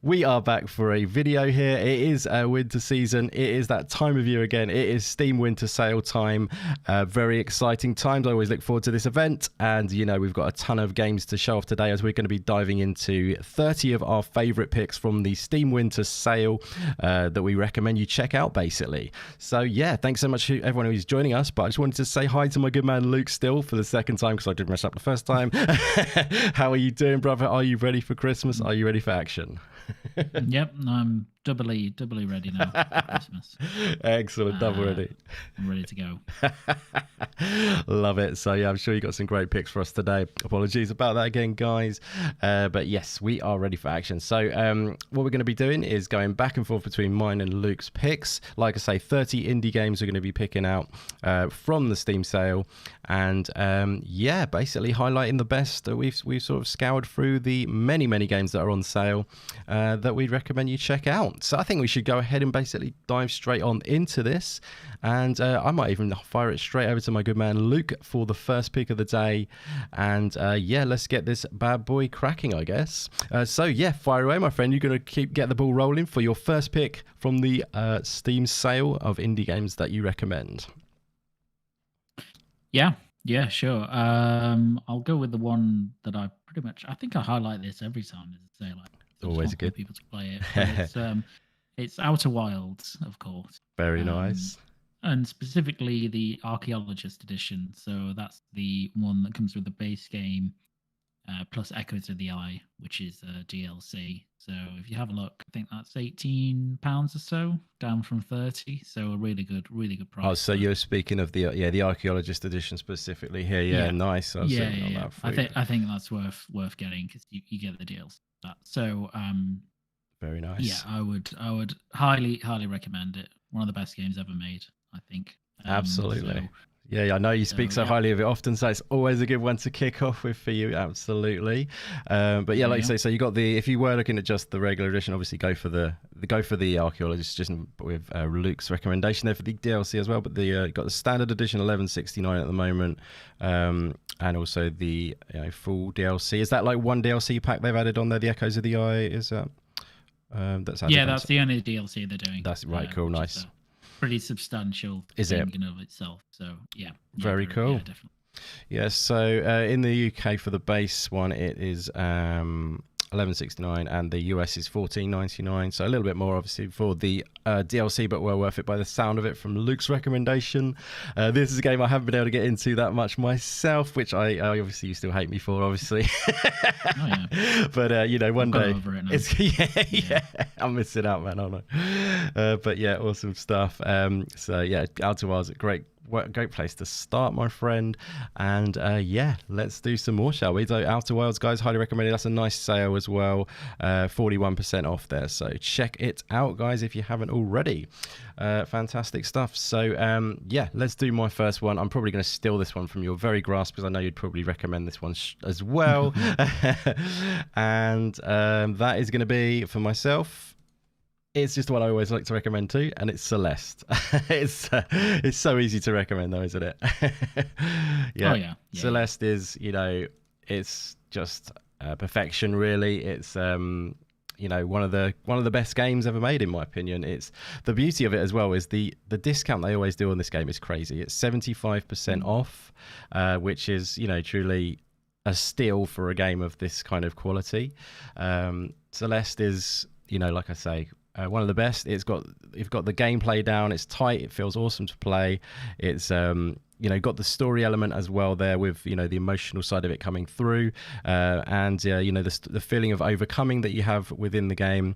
We are back for a video here. It is winter season. It is that time of year again. It is Steam winter sale time. Very exciting times. I always look forward to this event. And, you know, we've got a ton of games to show off today as we're going to be diving into 30 of our favorite picks from the Steam winter sale that we recommend you check out, basically. So, yeah, thanks so much to everyone who's joining us. But I just wanted to say hi to my good man Luke still for the second time because I did mess up the first time. How are you doing, brother? Are you ready for Christmas? Are you ready for action? Yep, I'm doubly ready now for Christmas. Excellent, double ready. I'm ready to go. Love it. So yeah, I'm sure you got some great picks for us today. Apologies about that again, guys. But yes, we are ready for action. So what we're going to be doing is going back and forth between mine and Luke's picks. Like I say, 30 indie games we're going to be picking out from the Steam sale, and yeah, basically highlighting the best that we've sort of scoured through the many games that are on sale that we'd recommend you check out. So I think we should go ahead and basically dive straight on into this, and I might even fire it straight over to my good man Luke for the first pick of the day. And yeah, let's get this bad boy cracking, I guess. So yeah, fire away, my friend. You're going to get the ball rolling for your first pick from the Steam sale of indie games that you recommend. Yeah, sure. I'll go with the one that I think I highlight this every time. As I say, like, always good people to play it. It's Outer Wilds, of course. Very nice. And specifically the Archaeologist edition. So that's the one that comes with the base game plus Echoes of the Eye, which is DLC. So if you have a look, I think that's £18 or so, down from 30. So a really good price. Oh, so you're speaking of the Archaeologist edition specifically here. Yeah. Nice. I think that's worth getting because you get the DLC. So very nice. Yeah, I would highly recommend it. One of the best games ever made, I think. Absolutely. Yeah, I know you speak so highly of it often, so it's always a good one to kick off with for you. Absolutely. But yeah, like you say, so you got if you were looking at just the regular edition, obviously go for the Archaeologist edition with Luke's recommendation there for the DLC as well. But you got the standard edition, 11.69 at the moment, and also the full DLC. Is that like one DLC pack they've added on there? The Echoes of the Eye, is that? That's the only DLC they're doing. That's right. Cool. Nice. Pretty substantial thing in of itself. So yeah. Very cool. Yeah, definitely. Yeah, so in the UK for the base one it is 11.69 and the US is 14.99, so a little bit more obviously for the DLC, but well worth it by the sound of it from Luke's recommendation. This is a game I haven't been able to get into that much myself, which I obviously you still hate me for, obviously. But one day I'm missing out, man. I know. But yeah, awesome stuff. So yeah, Outer Wilds, great place to start, my friend. And yeah, let's do some more, shall we? So Outer Wilds, guys, highly recommended. That's a nice sale as well, 41% off there, so check it out, guys, if you haven't already. Fantastic stuff. So yeah, let's do my first one. I'm probably going to steal this one from your very grasp because I know you'd probably recommend this one as well. And that is going to be for myself. It's just what I always like to recommend too, and it's Celeste. It's so easy to recommend though, isn't it? Yeah. Celeste is, it's just perfection, really. It's one of the best games ever made, in my opinion. It's the beauty of it as well is the discount they always do on this game is crazy. It's 75% off, which is truly a steal for a game of this kind of quality. Celeste is, like I say, one of the best. You've got the gameplay down. It's tight. It feels awesome to play. It's got the story element as well there with the emotional side of it coming through, and the feeling of overcoming that you have within the game,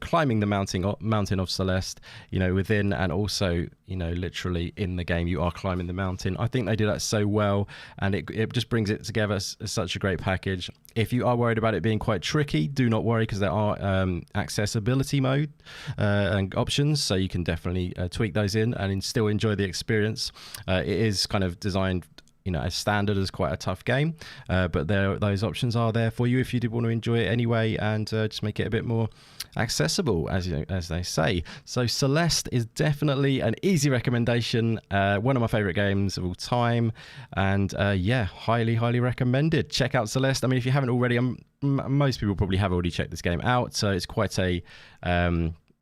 climbing the mountain of Celeste, within, and also literally in the game you are climbing the mountain. I think they do that so well, and it just brings it together as such a great package. If you are worried about it being quite tricky, do not worry, because there are accessibility mode and options, so you can definitely tweak those in and still enjoy the experience. It is kind of designed as standard as quite a tough game, but those options are there for you if you did want to enjoy it anyway, and just make it a bit more accessible, as they say. So Celeste is definitely an easy recommendation, one of my favorite games of all time, and highly recommended. Check out Celeste. I mean, if you haven't already, most people probably have already checked this game out, so it's quite a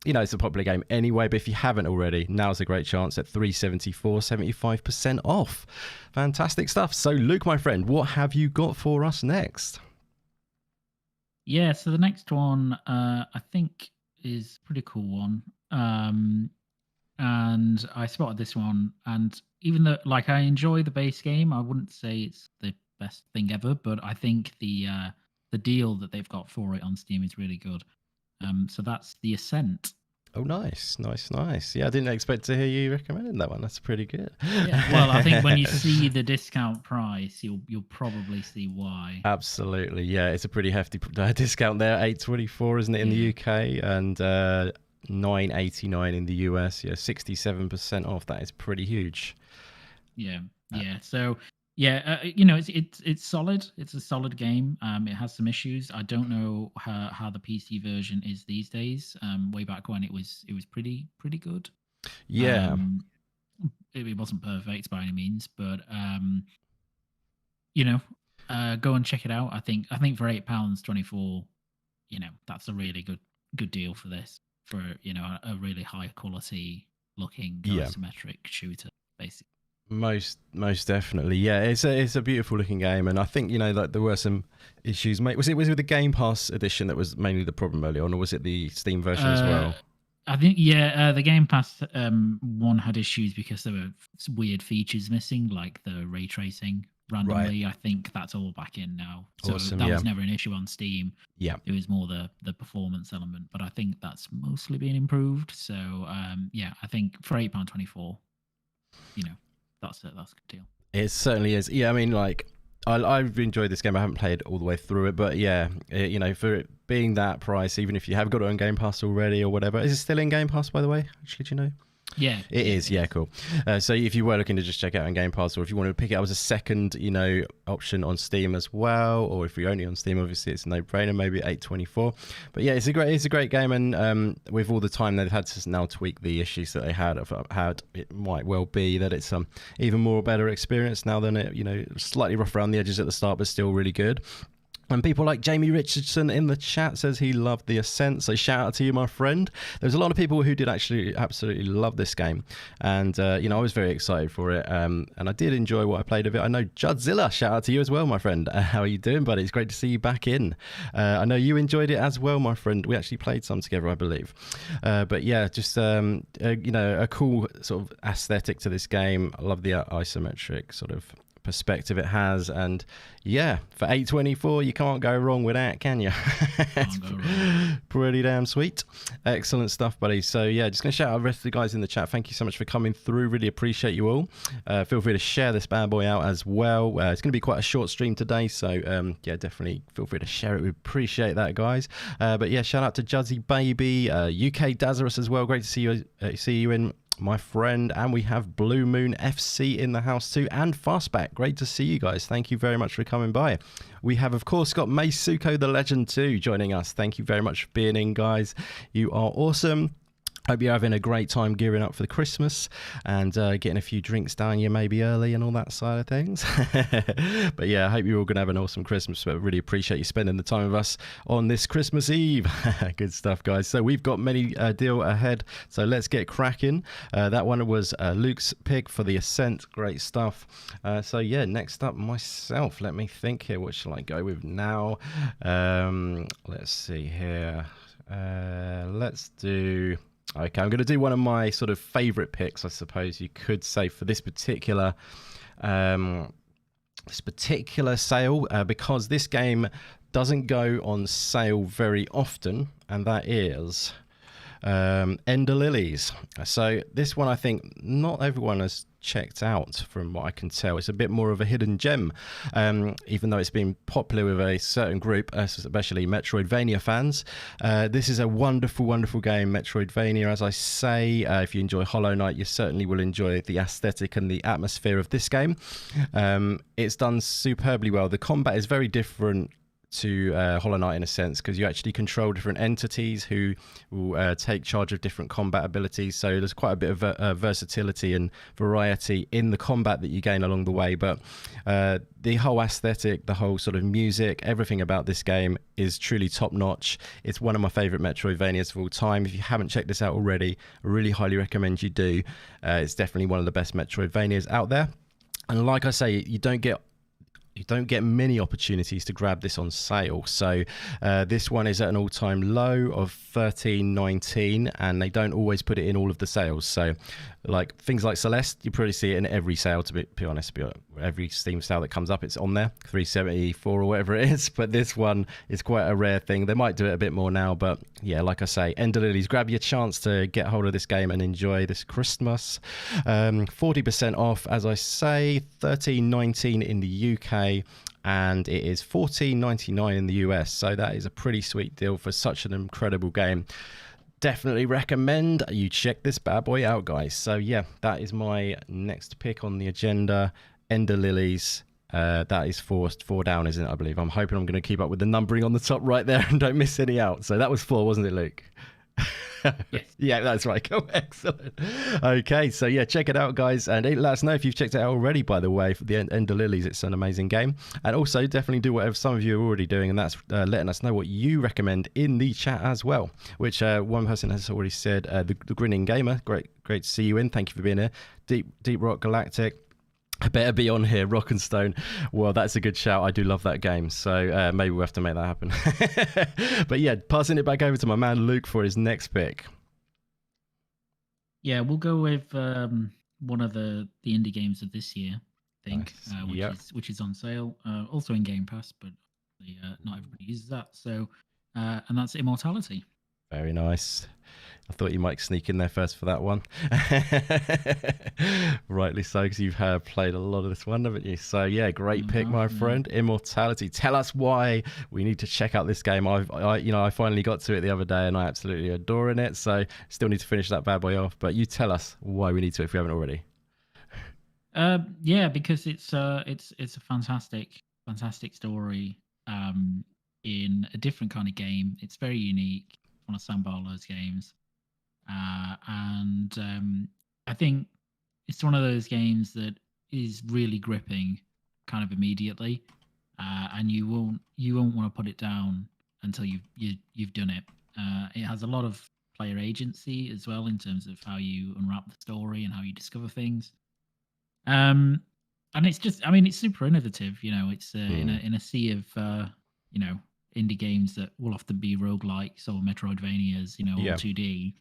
it's a popular game anyway, but if you haven't already, now's a great chance at $3.74, 75% off. Fantastic stuff. So Luke, my friend, what have you got for us next? Yeah, so the next one I think is a pretty cool one. And I spotted this one, and even though I enjoy the base game, I wouldn't say it's the best thing ever, but I think the deal that they've got for it on Steam is really good. So that's The Ascent. Oh, nice. Yeah, I didn't expect to hear you recommending that one. That's pretty good. Yeah, well, I think when you see the discount price, you'll probably see why. Absolutely, yeah. It's a pretty hefty discount there. $8.24, isn't it, in the UK, and $9.89 in the US. Yeah, 67% off. That is pretty huge. Yeah. So. Yeah, it's solid. It's a solid game. It has some issues. I don't know how the PC version is these days. Way back when it was pretty good. Yeah, it wasn't perfect by any means, but go and check it out. I think for £8.24, that's a really good deal for this, for a really high quality looking isometric shooter, basically. Most definitely, yeah. It's a beautiful looking game, and I think there were some issues. Was it with the Game Pass edition that was mainly the problem early on, or was it the Steam version as well? I think the Game Pass one had issues because there were weird features missing, like the ray tracing randomly. Right. I think that's all back in now. So awesome, that was never an issue on Steam. Yeah, it was more the performance element, but I think that's mostly been improved. So I think for £8.24, that's a good deal. It certainly is. Yeah, I mean, I've enjoyed this game. I haven't played all the way through it, but yeah, for it being that price, even if you have got it on Game Pass already or whatever, is it still in Game Pass, by the way? Actually, do you know? Yeah, it is. Yeah, cool. So if you were looking to just check it out on Game Pass, or if you wanted to pick it up as a second, option on Steam as well, or if you're only on Steam, obviously it's a no-brainer. Maybe $8.24. But yeah, it's a great game, and with all the time they've had to now tweak the issues that they had, it might well be that it's even more better experience now than it. Slightly rough around the edges at the start, but still really good. And people like Jamie Richardson in the chat says he loved The Ascent. So shout out to you, my friend. There's a lot of people who did actually absolutely love this game. And, I was very excited for it. And I did enjoy what I played of it. I know Judzilla, shout out to you as well, my friend. How are you doing, buddy? It's great to see you back in. I know you enjoyed it as well, my friend. We actually played some together, I believe. But yeah, just, a cool sort of aesthetic to this game. I love the isometric sort of perspective it has, and yeah, for $8.24 you can't go wrong with that, can you? It's pretty damn sweet. Excellent stuff, buddy. So yeah, just gonna shout out the rest of the guys in the chat. Thank you so much for coming through, really appreciate you all. Feel free to share this bad boy out as well. It's gonna be quite a short stream today, so yeah, definitely feel free to share it. We appreciate that, guys. But yeah, shout out to Juzzy Baby, UK Dazarus as well. Great to see you in, my friend. And we have Blue Moon FC in the house too, and Fastback. Great to see you guys. Thank you very much for coming by. We have, of course, got Meisuko the Legend too joining us. Thank you very much for being in, guys. You are awesome. Hope you're having a great time gearing up for the Christmas and getting a few drinks down you maybe early and all that side of things. But yeah, I hope you're all going to have an awesome Christmas. But really appreciate you spending the time with us on this Christmas Eve. Good stuff, guys. So we've got many deal ahead. So let's get cracking. That one was Luke's pick for The Ascent. Great stuff. So yeah, next up myself. Let me think here. What shall I go with now? Let's see here. Let's do... Okay, I'm going to do one of my sort of favourite picks, I suppose you could say, for this particular sale, because this game doesn't go on sale very often, and that is Lilies. So this one, I think not everyone has checked out from what I can tell. It's a bit more of a hidden gem, even though it's been popular with a certain group, especially Metroidvania fans. This is a wonderful, wonderful game, Metroidvania. As I say, if you enjoy Hollow Knight, you certainly will enjoy the aesthetic and the atmosphere of this game. It's done superbly well. The combat is very different to Hollow Knight in a sense, because you actually control different entities who will take charge of different combat abilities, so there's quite a bit of versatility and variety in the combat that you gain along the way. But the whole aesthetic, the whole sort of music, everything about this game is truly top notch. It's one of my favorite Metroidvanias of all time. If you haven't checked this out already, I really highly recommend you do. It's definitely one of the best Metroidvanias out there, and like I say, you don't get many opportunities to grab this on sale. So this one is at an all-time low of $13.19, and they don't always put it in all of the sales. So like things like Celeste, you probably see it in every sale, to be honest. Every Steam sale that comes up, it's on there, $3.74 or whatever it is. But this one is quite a rare thing. They might do it a bit more now, but yeah, like I say, Ender Lilies, grab your chance to get hold of this game and enjoy this Christmas. 40% off, as I say, $13.19 in the UK, and it is $14.99 in the US. So that is a pretty sweet deal for such an incredible game. Definitely recommend you check this bad boy out, guys. So yeah, that is my next pick on the agenda, Ender Lilies. That is four down, isn't it? I believe. I'm hoping I'm going to keep up with the numbering on the top right there and don't miss any out. So that was 4, wasn't it, Luke? Yes. Yeah, that's right. Cool. Excellent. Okay, so yeah, check it out, guys, and let us know if you've checked it out already, by the way, for the Ender Lilies. It's an amazing game. And also definitely do whatever some of you are already doing, and that's letting us know what you recommend in the chat as well, which one person has already said, the Grinning Gamer, great to see you in, thank you for being here. Deep Rock Galactic, I better be on here. Rock and Stone. Well, that's a good shout. I do love that game. So maybe we'll have to make that happen. But yeah, passing it back over to my man Luke for his next pick. Yeah, we'll go with one of the indie games of this year, I think, which is on sale. Also in Game Pass, but not everybody uses that. So, and that's Immortality. Very nice. I thought you might sneak in there first for that one. Rightly so, because you've played a lot of this one, haven't you? So yeah, great pick, my friend. Immortality. Tell us why we need to check out this game. I finally got to it the other day, and I absolutely adoring it. So still need to finish that bad boy off. But you tell us why we need to if we haven't already. Yeah, because it's a fantastic story in a different kind of game. It's very unique. One of Sam Barlow's games. And I think it's one of those games that is really gripping kind of immediately, and you won't want to put it down until you've done it. It has a lot of player agency as well in terms of how you unwrap the story and how you discover things. And it's just, I mean, it's super innovative. It's in a sea of indie games that will often be roguelikes or Metroidvanias, all 2D.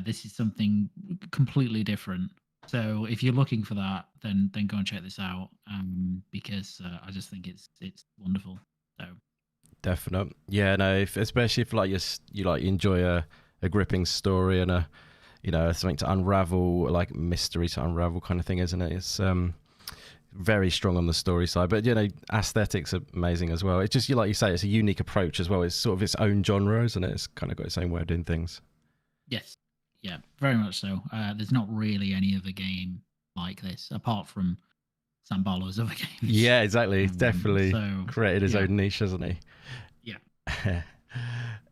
This is something completely different. So if you're looking for that, then go and check this out, because I just think it's wonderful. So definite, yeah, no, especially if you enjoy a gripping story and something to unravel, like mystery to unravel kind of thing, isn't it? It's very strong on the story side, but aesthetics are amazing as well. It's just like you say, it's a unique approach as well. It's sort of its own genre, isn't it? It's kind of got its own way of doing things. Yes, yeah, very much so. There's not really any other game like this apart from Sam Barlow's other games. Yeah, exactly. He's definitely created his own niche, hasn't he? Yeah.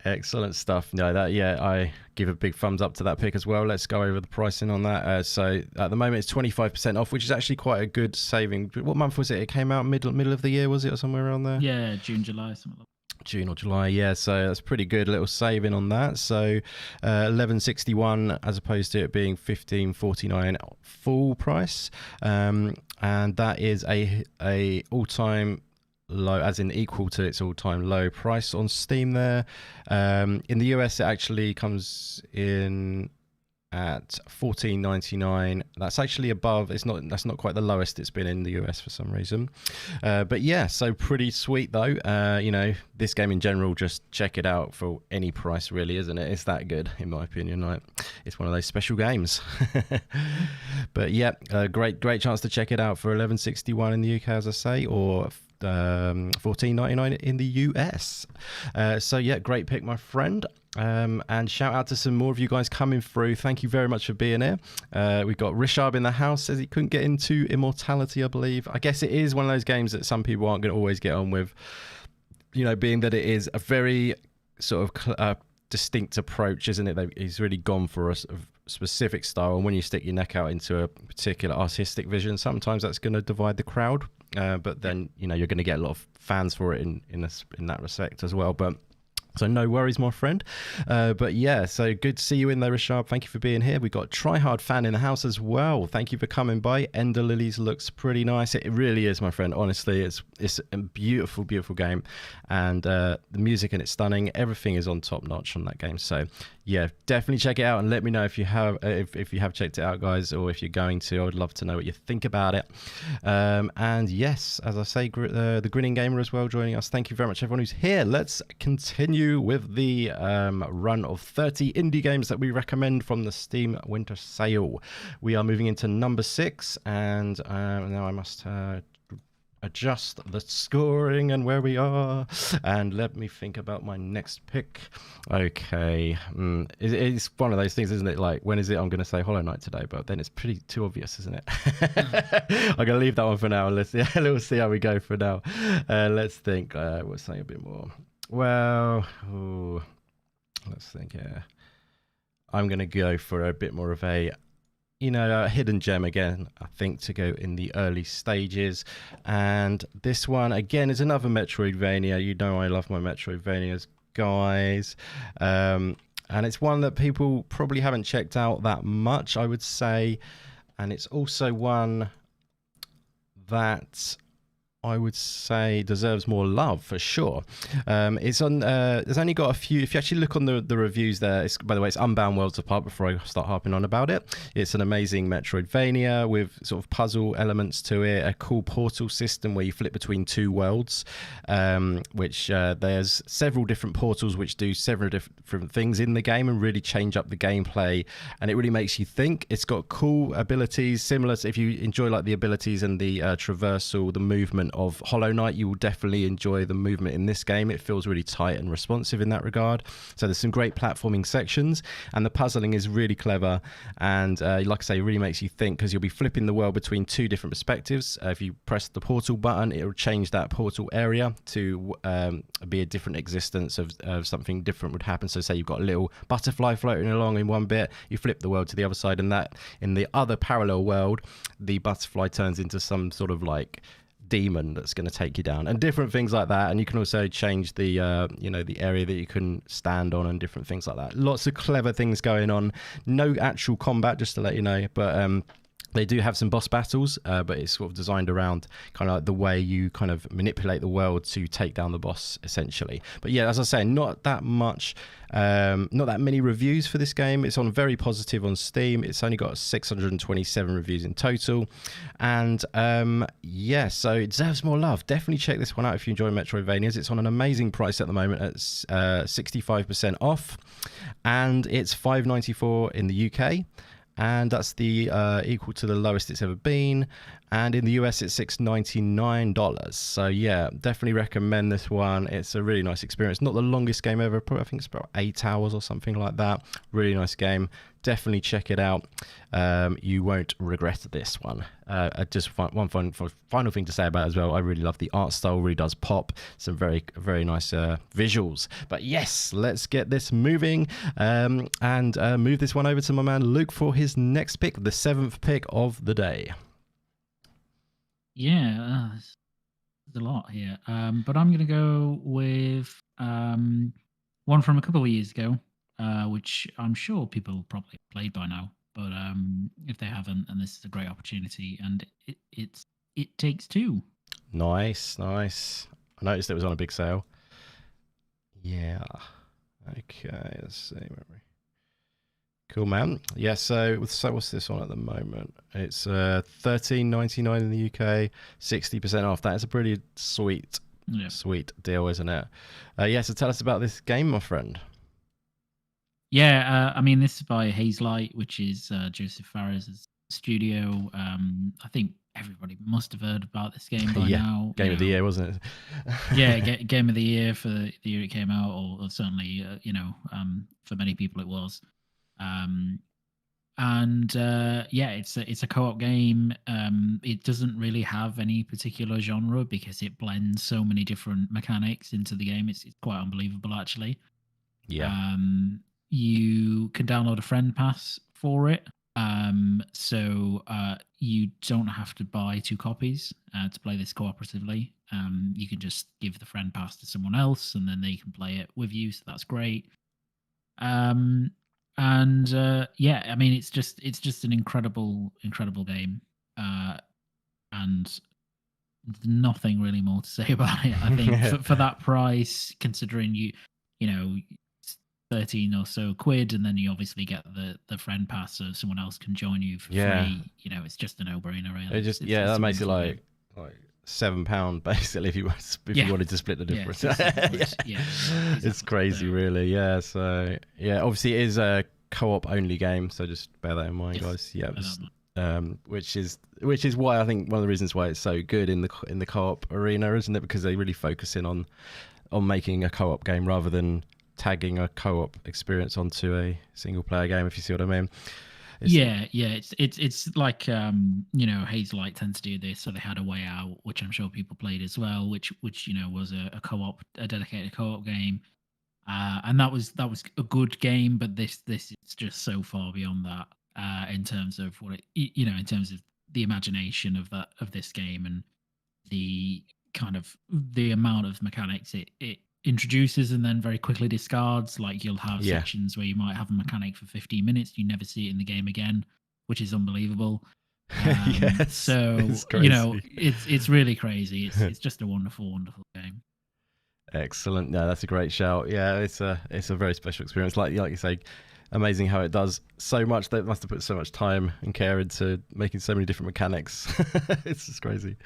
Excellent stuff. No, I give a big thumbs up to that pick as well. Let's go over the pricing on that. So at the moment it's 25% off, which is actually quite a good saving. What month was it? It came out middle of the year, was it, or somewhere around there? Yeah, June, July, something like that. June or July, yeah. So that's pretty good little saving on that. So $11.61 as opposed to it being $15.49 full price, and that is a all-time low, as in equal to its all-time low price on Steam there. In the US it actually comes in at $14.99. That's actually above. That's not quite the lowest it's been in the US for some reason. But yeah, so pretty sweet though. This game in general, just check it out for any price, really, isn't it? It's that good, in my opinion. Like, it's one of those special games. But yeah, great chance to check it out for $11.61 in the UK, as I say, or $14.99 in the US. So yeah, great pick, my friend. And shout out to some more of you guys coming through. Thank you very much for being here. We've got Rishab in the house, says he couldn't get into Immortality, I believe. I guess it is one of those games that some people aren't going to always get on with, being that it is a very sort of distinct approach, isn't it? He's really gone for a specific style, and when you stick your neck out into a particular artistic vision, sometimes that's going to divide the crowd. But then, you're going to get a lot of fans for it in that respect as well. But so no worries, my friend. But yeah, so good to see you in there, Rishab. Thank you for being here. We got Tryhard fan in the house as well. Thank you for coming by. Ender Lilies looks pretty nice. It really is, my friend. Honestly, it's a beautiful, beautiful game, and the music in it's stunning. Everything is on top notch on that game. So yeah, definitely check it out and let me know if you have if you have checked it out, guys, or if you're going to. I would love to know what you think about it. And yes, as I say, the Grinning Gamer as well joining us. Thank you very much, everyone who's here. Let's continue with the run of 30 indie games that we recommend from the Steam Winter Sale. We are moving into number 6, and now I must adjust the scoring and where we are, and let me think about my next pick. Okay, it's one of those things, isn't it? Like, when is it I'm going to say Hollow Knight today? But then it's pretty too obvious, isn't it? I'm going to leave that one for now. Let's see how we go for now. Let's think. We'll say a bit more. Well, let's think. Yeah, I'm going to go for a bit more of a hidden gem again, I think, to go in the early stages. And this one, again, is another Metroidvania. I love my Metroidvanias, guys. And it's one that people probably haven't checked out that much, I would say. And it's also one that I would say deserves more love, for sure. It's on. There's only got a few. If you actually look on the reviews there, by the way, it's Unbound Worlds Apart. Before I start harping on about it, it's an amazing Metroidvania with sort of puzzle elements to it. A cool portal system where you flip between two worlds, which there's several different portals which do several different things in the game and really change up the gameplay. And it really makes you think. It's got cool abilities, similar to, if you enjoy like the abilities and the traversal, the movement of Hollow Knight, you will definitely enjoy the movement in this game. It feels really tight and responsive in that regard. So there's some great platforming sections, and the puzzling is really clever, and like I say, it really makes you think, because you'll be flipping the world between two different perspectives. If you press the portal button, it will change that portal area to be a different existence of something different would happen. So say you've got a little butterfly floating along in one bit, you flip the world to the other side, and that in the other parallel world, the butterfly turns into some sort of like demon that's going to take you down, and different things like that. And you can also change the the area that you can stand on and different things like that. Lots of clever things going on. No actual combat, just to let you know, but they do have some boss battles, but it's sort of designed around kind of like the way you kind of manipulate the world to take down the boss, essentially. But yeah, as I say, not that many reviews for this game. It's on very positive on Steam. It's only got 627 reviews in total. And yeah, so it deserves more love. Definitely check this one out if you enjoy Metroidvanias. It's on an amazing price at the moment at 65% off. And it's $5.94 in the UK. And that's the equal to the lowest it's ever been. And in the US, it's $6.99. So yeah, definitely recommend this one. It's a really nice experience. Not the longest game ever. Probably, I think it's about 8 hours or something like that. Really nice game. Definitely check it out. You won't regret this one. Just one final thing to say about it as well. I really love the art style. Really does pop. Some very, very nice visuals. But yes, let's get this moving and move this one over to my man Luke for his next pick, the 7th pick of the day. Yeah, there's a lot here. But I'm going to go with one from a couple of years ago, which I'm sure people probably played by now. But if they haven't, and this is a great opportunity, and it takes two. Nice. I noticed it was on a big sale. Yeah. Okay, let's see. Cool, man. Yeah, so what's this on at the moment? It's $13.99 in the UK, 60% off. That is a pretty sweet deal, isn't it? Yeah, so tell us about this game, my friend. Yeah, I mean, this is by Hazelight, which is Joseph Fares' studio. I think everybody must have heard about this game by now. Game of the year, wasn't it? Yeah, game of the year for the year it came out, or certainly, for many people it was. It's a co-op game. It doesn't really have any particular genre because it blends so many different mechanics into the game. It's quite unbelievable, actually. Yeah. You can download a friend pass for it. So you don't have to buy 2 copies to play this cooperatively. You can just give the friend pass to someone else, and then they can play it with you. So that's great. I mean, it's just an incredible game, and nothing really more to say about it. I think for that price, considering you know 13 or so quid, and then you obviously get the friend pass so someone else can join you for free. It's just a no-brainer, really. That makes it like £7 basically if you wanted to split the difference. It's crazy, really. Yeah, so obviously it is a co-op only game, so just bear that in mind, guys. Which is why I think one of the reasons why it's so good in the co-op arena, isn't it? Because they really focus in on making a co-op game rather than tagging a co-op experience onto a single player game, if you see what I mean. It's like Hazelight tends to do this. So they had A Way Out, which I'm sure people played as well, which was a co-op, a dedicated co-op game, and that was a good game. But this is just so far beyond that in terms of what in terms of the imagination of this game, and the kind of the amount of mechanics it introduces and then very quickly discards. Like you'll have sections where you might have a mechanic for 15 minutes, you never see it in the game again, which is unbelievable. So it's really crazy. It's just a wonderful game. Excellent. No, that's a great shout. Yeah, it's a very special experience. Like you say, amazing how it does so much. They must have put so much time and care into making so many different mechanics. It's just crazy.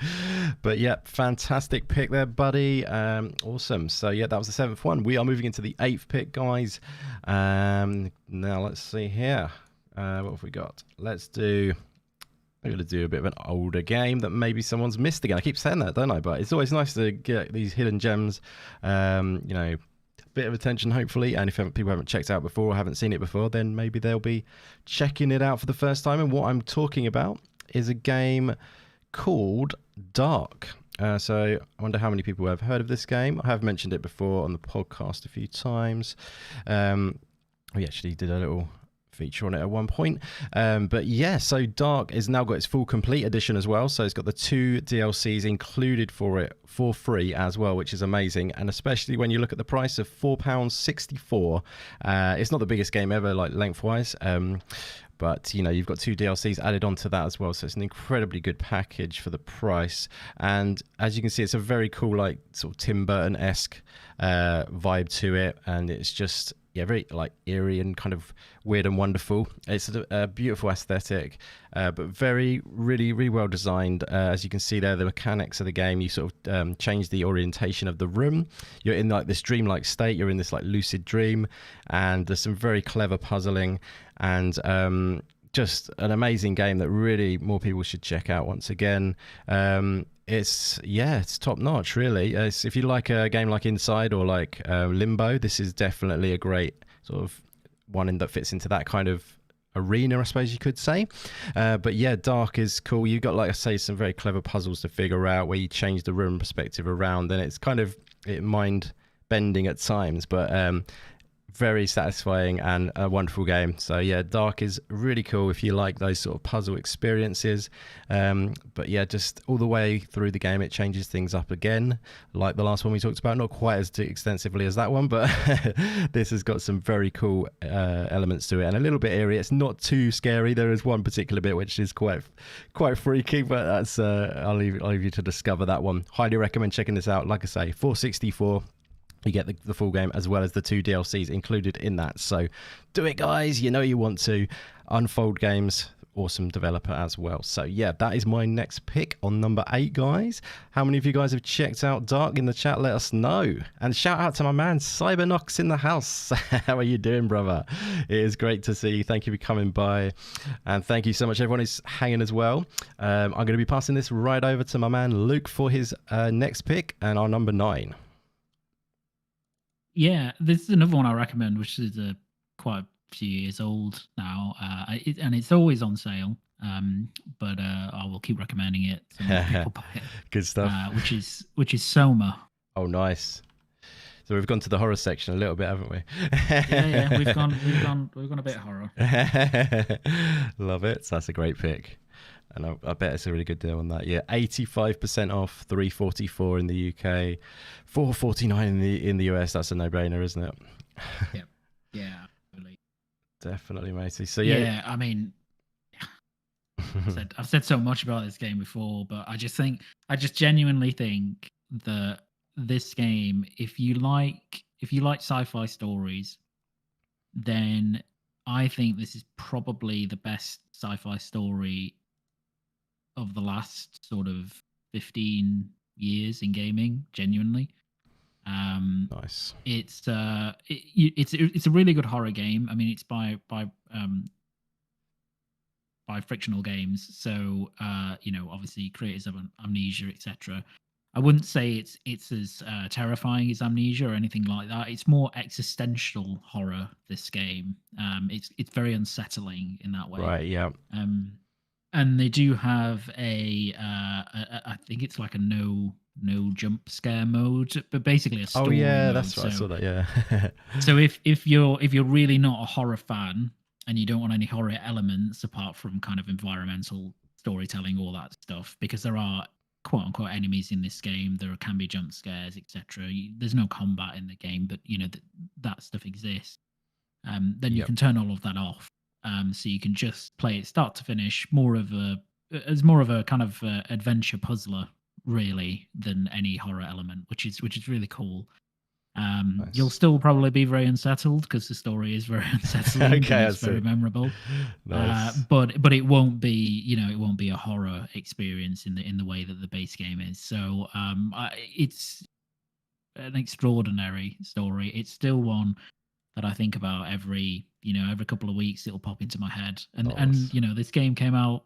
But yeah, fantastic pick there, buddy. Awesome. So yeah, that was the 7th one. We are moving into the 8th pick, guys. Now let's see here. What have we got? I'm going to do a bit of an older game that maybe someone's missed again. I keep saying that, don't I? But it's always nice to get these hidden gems, bit of attention, hopefully. And if people haven't checked out before or haven't seen it before, then maybe they'll be checking it out for the first time. And what I'm talking about is a game called Dark. So I wonder how many people have heard of this game. I have mentioned it before on the podcast a few times. We actually did a little feature on it at one point, but yeah, so Dark has now got its full complete edition as well, so it's got the 2 DLCs included for it for free as well, which is amazing. And especially when you look at the price of £4.64, it's not the biggest game ever, like lengthwise, but you've got 2 DLCs added onto that as well, so it's an incredibly good package for the price. And as you can see, it's a very cool, like sort of Tim Burton-esque vibe to it, and it's just very like eerie and kind of weird and wonderful. It's a beautiful aesthetic, but really, really well designed. As you can see there, the mechanics of the game, you sort of change the orientation of the room. You're in like this dreamlike state. You're in this like lucid dream, and there's some very clever puzzling and just an amazing game that really more people should check out once again. It's top notch, really. If you like a game like Inside or like Limbo, this is definitely a great sort of one that fits into that kind of arena, I suppose you could say. But yeah, Dark is cool. You've got, like I say, some very clever puzzles to figure out where you change the room perspective around, and it's kind of mind bending at times, but very satisfying and a wonderful game. So yeah, Dark is really cool if you like those sort of puzzle experiences. But yeah, just all the way through the game, it changes things up again, like the last one we talked about. Not quite as extensively as that one, but this has got some very cool elements to it and a little bit eerie. It's not too scary. There is one particular bit which is quite freaky, but that's I'll leave you to discover that one. Highly recommend checking this out. Like I say, 464. You get the full game as well as the 2 DLCs included in that. So do it, guys. You know you want to. Unfold Games, awesome developer as well. So yeah, that is my next pick on number 8, guys. How many of you guys have checked out Dark in the chat? Let us know. And shout out to my man Cybernox in the house. How are you doing, brother? It is great to see you. Thank you for coming by, and thank you so much everyone who's hanging as well. I'm going to be passing this right over to my man Luke for his next pick and our number 9. Yeah, this is another one I recommend, which is quite a few years old now, and it's always on sale. But I will keep recommending it. So more people buy it. Good stuff. Which is Soma. Oh, nice. So we've gone to the horror section a little bit, haven't we? Yeah, we've gone a bit horror. Love it. So that's a great pick. And I bet it's a really good deal on that. Yeah, 85% off, $344 in the UK, $449 in the US. That's a no-brainer, isn't it? Yep. Yeah, absolutely. Definitely, matey. So yeah, I mean, I've said so much about this game before, but I just genuinely think that this game, if you like sci-fi stories, then I think this is probably the best sci-fi story of the last sort of 15 years in gaming, genuinely. Nice. It's a really good horror game. I mean, it's by Frictional Games, so obviously creators of Amnesia, etc. I wouldn't say it's as terrifying as Amnesia or anything like that. It's more existential horror. This game, it's very unsettling in that way. Right. Yeah. And they do have I think it's like a no jump scare mode, but basically a story mode. Oh yeah, that's right. I saw that. Yeah. So if you're really not a horror fan and you don't want any horror elements apart from kind of environmental storytelling, all that stuff, because there are quote unquote enemies in this game, there can be jump scares, etc. There's no combat in the game, but that stuff exists. Then you can turn all of that off. So you can just play it start to finish, more of a kind of adventure puzzler, really, than any horror element, which is really cool. Nice. You'll still probably be very unsettled because the story is very unsettling. Okay, it's very memorable. Nice. But it won't be a horror experience in the way that the base game is. So it's an extraordinary story. It's still one that I think about every couple of weeks. It'll pop into my head. And this game came out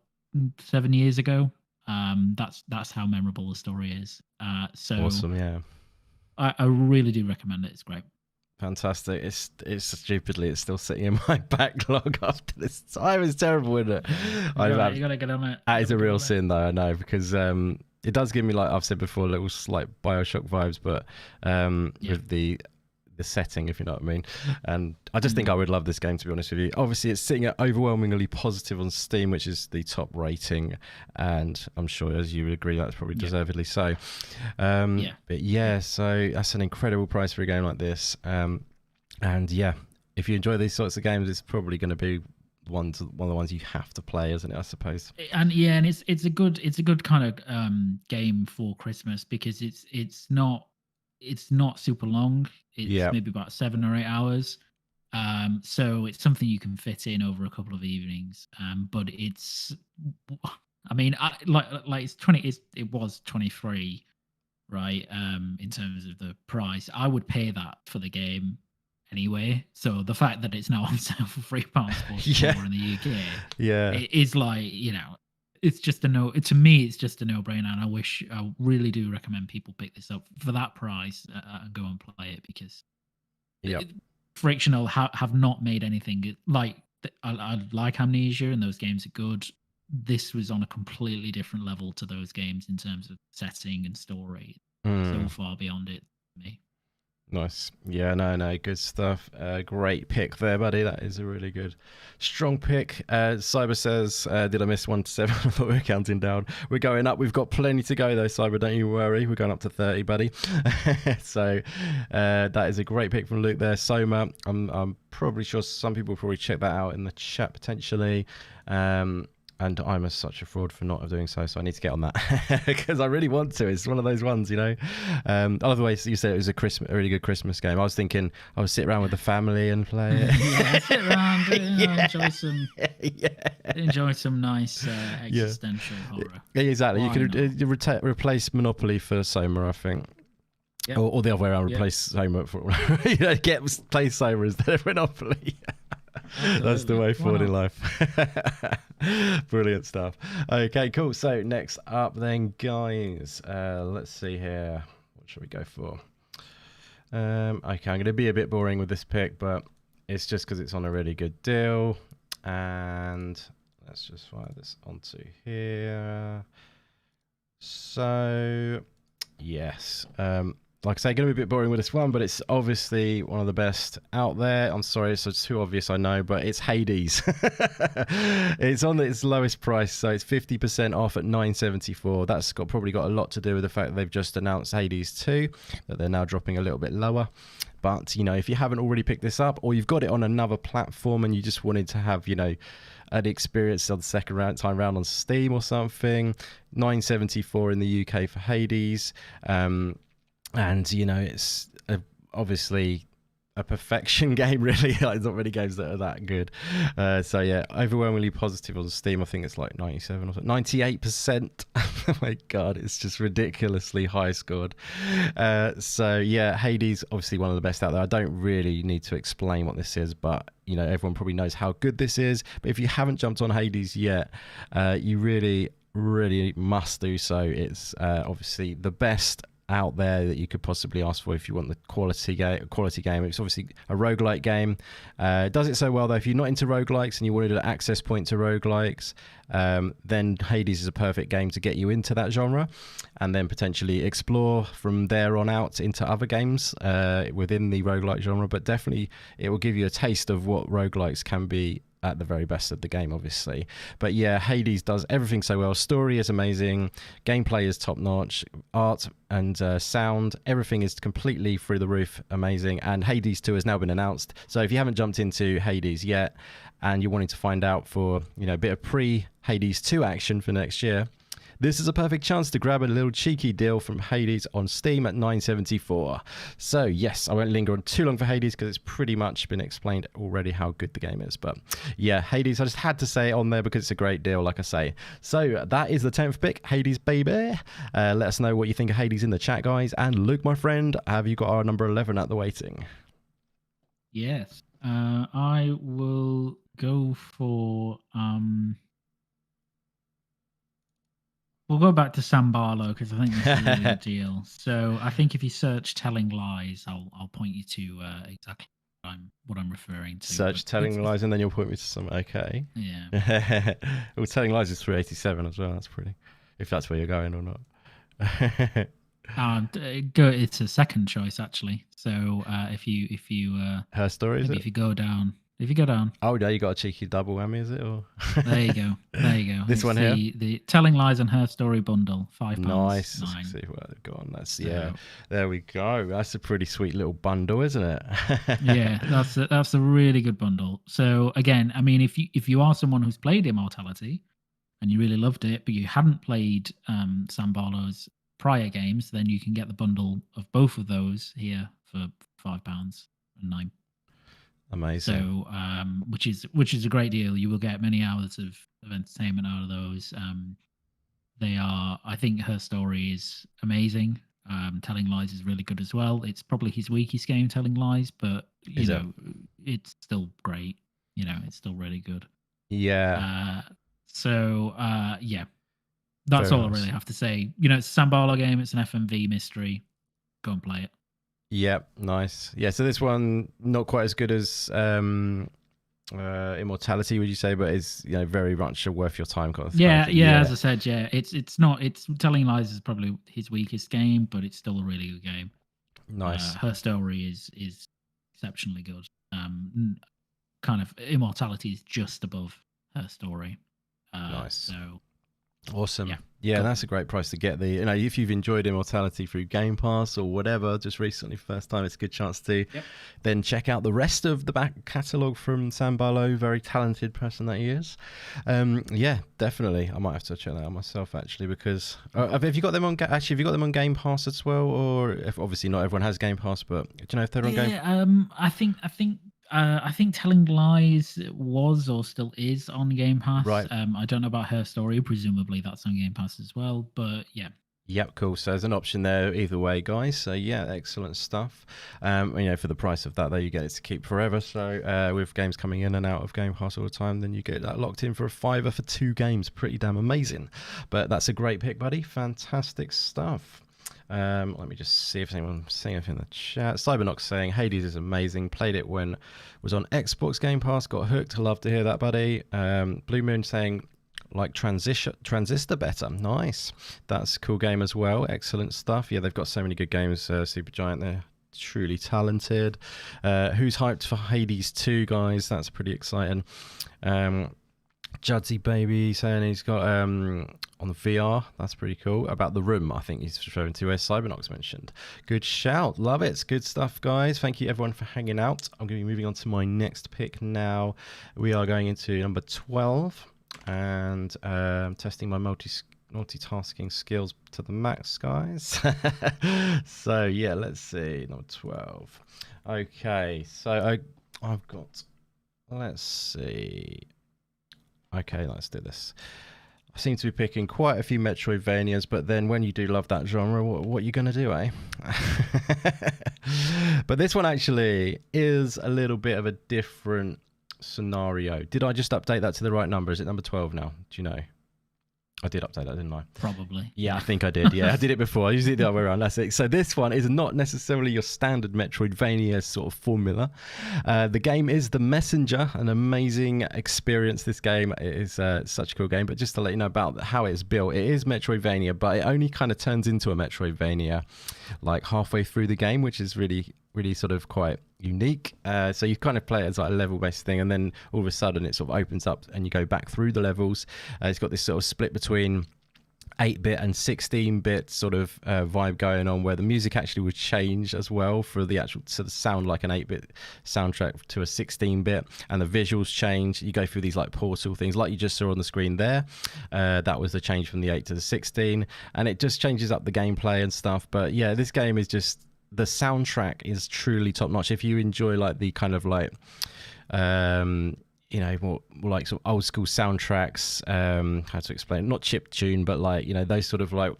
7 years ago. That's how memorable the story is. So awesome, yeah. I really do recommend it. It's great. Fantastic. It's stupidly, it's still sitting in my backlog after this time. It's terrible, isn't it? You gotta get on it. That is a real sin, though, I know, because it does give me, like I've said before, little like Bioshock vibes, but with the setting, if you know what I mean. And I just think I would love this game, to be honest with you. Obviously, it's sitting at overwhelmingly positive on Steam, which is the top rating, and I'm sure, as you would agree, that's probably deservedly so. But yeah, so that's an incredible price for a game like this. And yeah, if you enjoy these sorts of games, it's probably going to be one of the ones you have to play, isn't it? I suppose. And it's a good kind of game for Christmas, because it's not super long. It's maybe about 7 or 8 hours. So it's something you can fit in over a couple of evenings. But it's, I mean, it's 20. It was 23, right? In terms of the price, I would pay that for the game anyway. So the fact that it's now on sale for £3 in the UK, it is like, it's just to me, it's just a no-brainer, and I really do recommend people pick this up for that price and go and play it, because Frictional have not made anything like I like Amnesia, and those games are good. This was on a completely different level to those games in terms of setting and story. So far beyond it for me. Nice. Yeah, no, good stuff. Great pick there, buddy. That is a really good, strong pick. Cyber says, did I miss 1 to 7? I thought we were counting down. We're going up. We've got plenty to go, though, Cyber. Don't you worry. We're going up to 30, buddy. So that is a great pick from Luke there. Soma, I'm probably sure some people will probably check that out in the chat, potentially. And I'm such a fraud for not doing so, so I need to get on that because I really want to. It's one of those ones, you know. I love the way you said it was a really good Christmas game. I was thinking I would sit around with the family and play it. Yeah, sit around, Yeah. enjoy some nice existential horror. Yeah, exactly. Why You could replace Monopoly for Soma, I think. Yep. Or the other way around, replace Soma for play Soma instead of Monopoly. That's the way forward in life. Brilliant stuff. Okay, cool. So next up then, guys, let's see here. What should we go for? Okay, I'm going to be a bit boring with this pick, but it's just because it's on a really good deal. And let's just fire this onto here. So, yes. Like I say, going to be a bit boring with this one, but it's obviously one of the best out there. I'm sorry, it's too obvious, I know, but it's Hades. It's on its lowest price, so it's 50% off at $9.74. That's probably got a lot to do with the fact that they've just announced Hades 2, that they're now dropping a little bit lower. But, you know, if you haven't already picked this up, or you've got it on another platform and you just wanted to have, you know, an experience on the second time round on Steam or something, $9.74 in the UK for Hades. And, you know, it's obviously a perfection game, really. There's not many games that are that good. So, yeah, overwhelmingly positive on Steam. I think it's like 97 or 98%. Oh, my God. It's just ridiculously high scored. So, yeah, Hades, obviously one of the best out there. I don't really need to explain what this is, but, you know, everyone probably knows how good this is. But if you haven't jumped on Hades yet, you really must do so. It's obviously the best out there that you could possibly ask for if you want the quality game. It's obviously a roguelike game. It does it so well, though. If you're not into roguelikes and you wanted an access point to roguelikes, then Hades is a perfect game to get you into that genre and then potentially explore from there on out into other games within the roguelike genre. But definitely it will give you a taste of what roguelikes can be at the very best of the game, obviously. But yeah, Hades does everything so well. Story is amazing, gameplay is top notch, art and sound, everything is completely through the roof amazing. And Hades 2 has now been announced, so if you haven't jumped into Hades yet and you're wanting to find out for, you know, a bit of pre-Hades 2 action for next year, this is a perfect chance to grab a little cheeky deal from Hades on Steam at $9.74. So yes, I won't linger on too long for Hades because it's pretty much been explained already how good the game is. But yeah, Hades, I just had to say it on there because it's a great deal, like I say. So that is the 10th pick, Hades, baby. Let us know what you think of Hades in the chat, guys. And Luke, my friend, have you got our number 11 at the waiting? Yes. I will go for... We'll go back to Sam Barlow because I think this is a really good deal. So I think if you search "Telling Lies," I'll point you to exactly what I'm referring to. Search "Telling Lies" and then you'll point me to some. Okay. Yeah. Well, "Telling Lies" is 387 as well. That's pretty. If that's where you're going or not. It's a second choice actually. So if you her story is it? If you go down. Oh, yeah, you got a cheeky double whammy, is it? Or... There you go. This one here? The Telling Lies and Her Story bundle, £5. Nice. See where they've gone. That's there we go. That's a pretty sweet little bundle, isn't it? Yeah, that's a really good bundle. So again, I mean, if you are someone who's played Immortality and you really loved it, but you hadn't played Sam Barlow's prior games, then you can get the bundle of both of those here for £5 and £9. Amazing. So, which is a great deal. You will get many hours of entertainment out of those. I think Her Story is amazing. Telling Lies is really good as well. It's probably his weakest game, Telling Lies, but you know, it's still great. You know, it's still really good. Yeah. Yeah, that's all I really have to say. You know, it's a Sam Barlow game. It's an FMV mystery. Go and play it. Yep, nice. Yeah, so this one not quite as good as Immortality, would you say, but it's, you know, very much worth your time kind of thing. Yeah. As I said, yeah, it's not. It's Telling Lies is probably his weakest game, but it's still a really good game. Nice. Her Story is exceptionally good. Kind of Immortality is just above Her Story. Nice. So Awesome. Yeah, Yeah, got that's a them. great price to get the, if you've enjoyed Immortality through Game Pass or whatever, just recently, first time, it's a good chance to Yep. then check out the rest of the back catalogue from Sam Barlow, very talented person that he is. Yeah, definitely. I might have to check that out myself actually, because have you got them on, actually, have you got them on Game Pass as well? Or if obviously not everyone has Game Pass, but do you know if they're on Game Yeah, I think Telling Lies was or still is on Game Pass. Right. I don't know about Her Story. Presumably that's on Game Pass as well. But yeah, Yep, cool. So there's an option there either way, guys. So yeah, excellent stuff. For the price of that, though, you get it to keep forever. So with games coming in and out of Game Pass all the time, then you get that locked in for a fiver for 2 games. Pretty damn amazing. But that's a great pick, buddy. Fantastic stuff. Let me just see if anyone's saying anything in the chat. Cybernox saying Hades is amazing. Played it when it was on Xbox Game Pass. Got hooked. Love to hear that, buddy. Blue Moon saying like Transistor better. Nice. That's a cool game as well. Excellent stuff. Yeah, they've got so many good games. Supergiant, they're truly talented. Who's hyped for Hades 2, guys? That's pretty exciting. Judsy Baby saying he's got on the VR. That's pretty cool. About the room, I think he's referring to, as Cybernox mentioned. Good shout. Love it. It's good stuff, guys. Thank you, everyone, for hanging out. I'm going to be moving on to my next pick now. We are going into number 12 and testing my multitasking skills to the max, guys. So, yeah, let's see. Number 12. Okay, so I've got... Let's see... Okay, let's do this. I seem to be picking quite a few Metroidvanias, but then when you do love that genre, what are you going to do, eh? But this one actually is a little bit of a different scenario. Did I just update that to the right number? Is it number 12 now? Do you know? I did update that, didn't I? probably. Yeah, I think I did. Yeah, I did it before. I usually do it the other way around. That's it. So this one is not necessarily your standard Metroidvania sort of formula. The game is The Messenger, an amazing experience. This game is such a cool game. But just to let you know about how it's built, it is Metroidvania, but it only kind of turns into a Metroidvania like halfway through the game, which is really sort of quite unique. So you kind of play it as like a level-based thing, and then all of a sudden it sort of opens up and you go back through the levels. It's got this sort of split between 8-bit and 16-bit sort of vibe going on, where the music actually would change as well for the actual sort of sound like an 8-bit soundtrack to a 16-bit, and the visuals change. You go through these like portal things like you just saw on the screen there. That was the change from the 8 to the 16, and it just changes up the gameplay and stuff. But yeah, this game is just, the soundtrack is truly top notch. If you enjoy like the kind of like more like sort of old school soundtracks, how to explain, not chip tune, but like those sort of like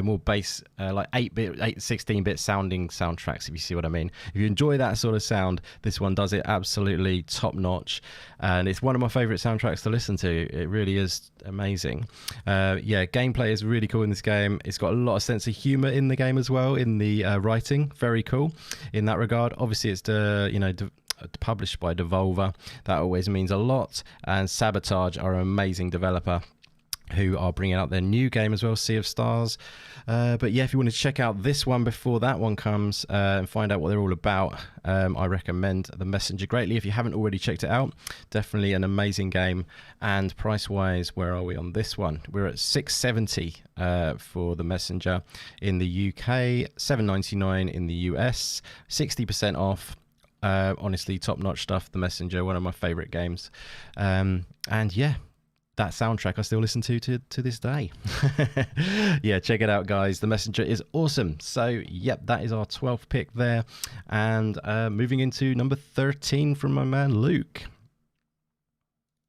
more bass, like 16-bit sounding soundtracks, if you see what I mean. If you enjoy that sort of sound, this one does it absolutely top notch, and it's one of my favorite soundtracks to listen to. It really is amazing. Gameplay is really cool in this game. It's got a lot of sense of humor in the game as well, in the writing. Very cool in that regard. Obviously it's published by Devolver. That always means a lot. And Sabotage are an amazing developer who are bringing out their new game as well, Sea of Stars. But yeah, if you want to check out this one before that one comes and find out what they're all about, I recommend The Messenger greatly. If you haven't already checked it out, definitely an amazing game. And price-wise, where are we on this one? We're at $670 for The Messenger in the UK, $7.99 in the US, 60% off. Honestly, top-notch stuff. The Messenger, one of my favorite games. And yeah, that soundtrack I still listen to this day. Yeah, check it out, guys. The Messenger is awesome. So yep, that is our 12th pick there. And moving into number 13 from my man Luke.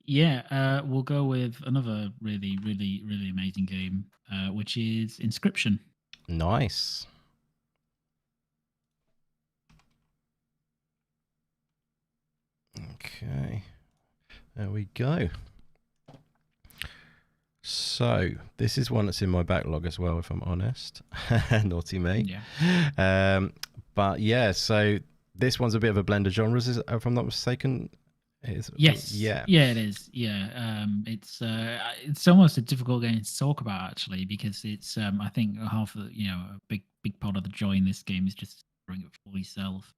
Yeah, we'll go with another really, really, really amazing game, which is Inscription. Nice. Okay, there we go. So this is one that's in my backlog as well, if I'm honest. Naughty me. Yeah. But yeah, so this one's a bit of a blend of genres, if I'm not mistaken. Yes. Yeah. Yeah, it is. Yeah. It's almost a difficult game to talk about actually, because it's I think half of a big part of the joy in this game is just bring it for yourself.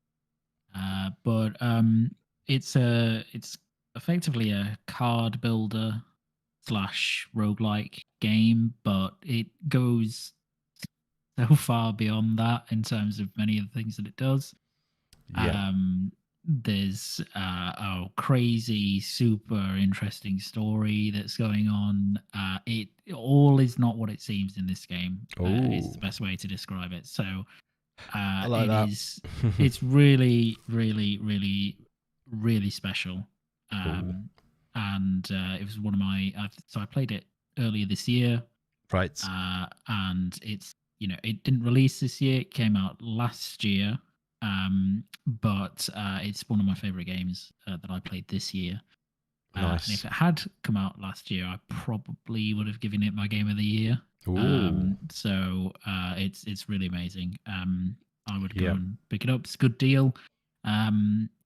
But it's effectively a card builder slash roguelike game, but it goes so far beyond that in terms of many of the things that it does. Yeah. There's a crazy, super interesting story that's going on. It all is not what it seems in this game. Is the best way to describe it. So I like that. it's really, really, really, really special. And it was one of my. So I played it earlier this year. Right. And it's, it didn't release this year. It came out last year. But it's one of my favorite games that I played this year. Nice. And if it had come out last year, I probably would have given it my game of the year. So it's really amazing. I would go and pick it up. It's a good deal.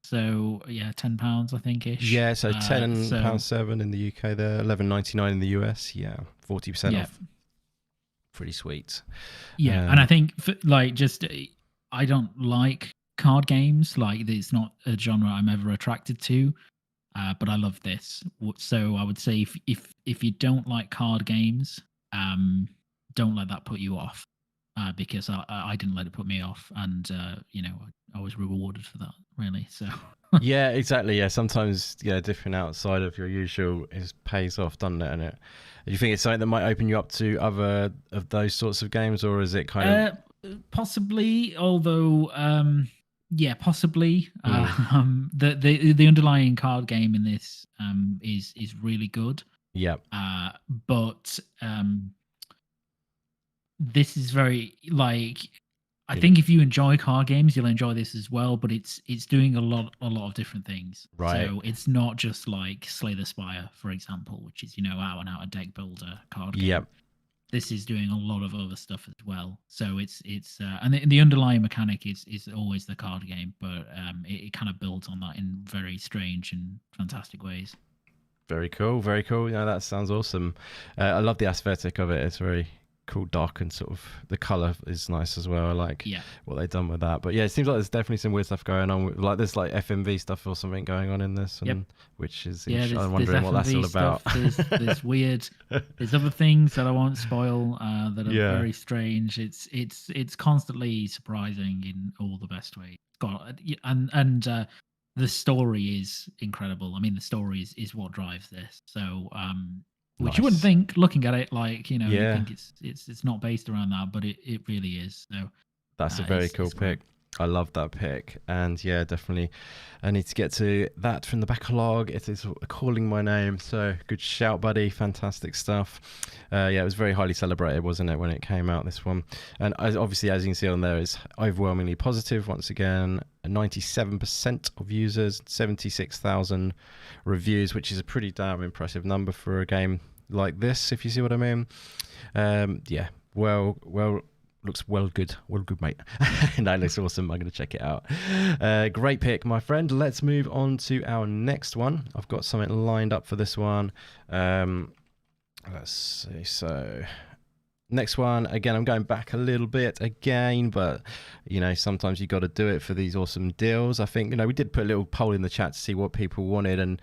So yeah, £10 I think ish. Yeah, so £10.7 in the UK there, $11.99 in the US. Yeah, 40% off. Pretty sweet. Yeah, and I think I don't like card games. Like, it's not a genre I'm ever attracted to. But I love this. So I would say if you don't like card games, don't let that put you off. Because I didn't let it put me off, and I was rewarded for that, really. So yeah, exactly. Yeah, sometimes different outside of your usual pays off, doesn't it? And do you think it's something that might open you up to other of those sorts of games, or is it kind of possibly? Although, yeah, possibly. The underlying card game in this is really good. Yeah. But this is very I think if you enjoy card games, you'll enjoy this as well. But it's doing a lot of different things. Right. So it's not just like Slay the Spire, for example, which is out and out a deck builder card game. Yep. This is doing a lot of other stuff as well. So it's and the underlying mechanic is always the card game, but it kind of builds on that in very strange and fantastic ways. Very cool. Very cool. Yeah, that sounds awesome. I love the aesthetic of it. It's very cool, dark, and sort of the color is nice as well. I like what they've done with that. But yeah, it seems like there's definitely some weird stuff going on. Like there's like FMV stuff or something going on in this, and which is I'm wondering what that's all about. There's weird. There's other things that I won't spoil that are very strange. It's constantly surprising in all the best ways. And the story is incredible. I mean, the story is what drives this. So which you wouldn't think, looking at it, like you think it's not based around that, but it really is. So that's a very cool pick. I love that pick, and yeah, definitely, I need to get to that from the backlog. It is calling my name. So good shout, buddy. Fantastic stuff. It was very highly celebrated, wasn't it, when it came out? This one, and obviously, as you can see on there, is overwhelmingly positive. Once again, 97% of users, 76,000 reviews, which is a pretty damn impressive number for a game like this, if you see what I mean. Looks well good, mate. That looks awesome. I'm going to check it out. Great pick, my friend. Let's move on to our next one. I've got something lined up for this one. Let's see. So next one, again, I'm going back a little bit again, but sometimes you got to do it for these awesome deals. I think we did put a little poll in the chat to see what people wanted, and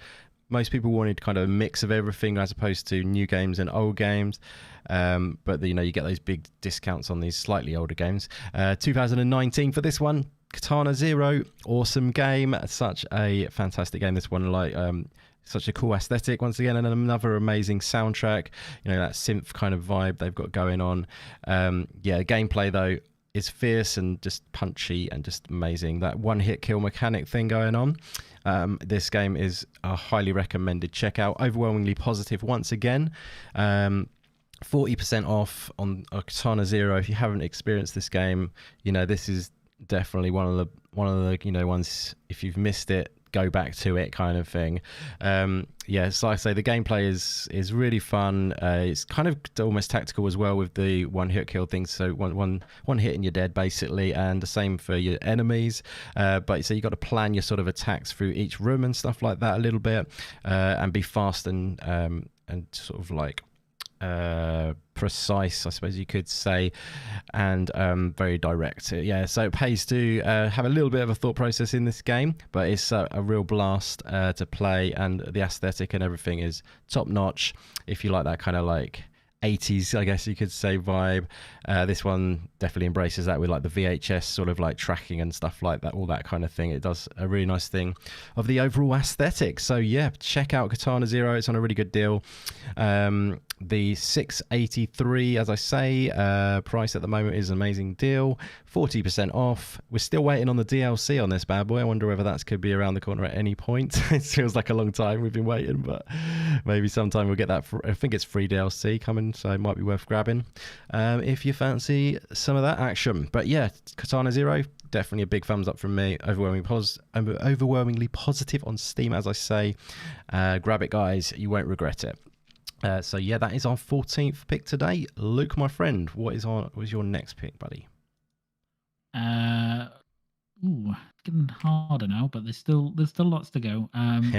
most people wanted kind of a mix of everything as opposed to new games and old games. But you get those big discounts on these slightly older games. 2019 for this one, Katana Zero, awesome game. Such a fantastic game. This one, such a cool aesthetic once again, and another amazing soundtrack. That synth kind of vibe they've got going on. Gameplay though is fierce and just punchy and just amazing. That one-hit kill mechanic thing going on. This game is a highly recommended checkout. Overwhelmingly positive once again. 40% off on Katana Zero. If you haven't experienced this game, this is definitely one of the ones. If you've missed it, go back to it, kind of thing. It's like I say, the gameplay is really fun. It's kind of almost tactical as well with the one hit kill thing. So one hit and you're dead basically, and the same for your enemies. But so you got to plan your sort of attacks through each room and stuff like that a little bit, and be fast and sort of like precise, I suppose you could say, and very direct. Yeah, so it pays to have a little bit of a thought process in this game, but it's a real blast to play, and the aesthetic and everything is top notch. If you like that kind of like 80s, I guess you could say, vibe. This one definitely embraces that with like the VHS sort of like tracking and stuff like that, all that kind of thing. It does a really nice thing of the overall aesthetic. So yeah, check out Katana Zero. It's on a really good deal. The $6.83, as I say, price at the moment is an amazing deal. 40% off. We're still waiting on the DLC on this bad boy. I wonder whether that could be around the corner at any point. It feels like a long time we've been waiting, but maybe sometime we'll get that. I think it's free DLC coming, so it might be worth grabbing if you fancy some of that action. But yeah, Katana Zero, definitely a big thumbs up from me. Overwhelmingly positive on Steam, as I say. Grab it, guys. You won't regret it. So yeah, that is our 14th pick today. Luke, my friend, what was your next pick, buddy? It's getting harder now, but there's still lots to go.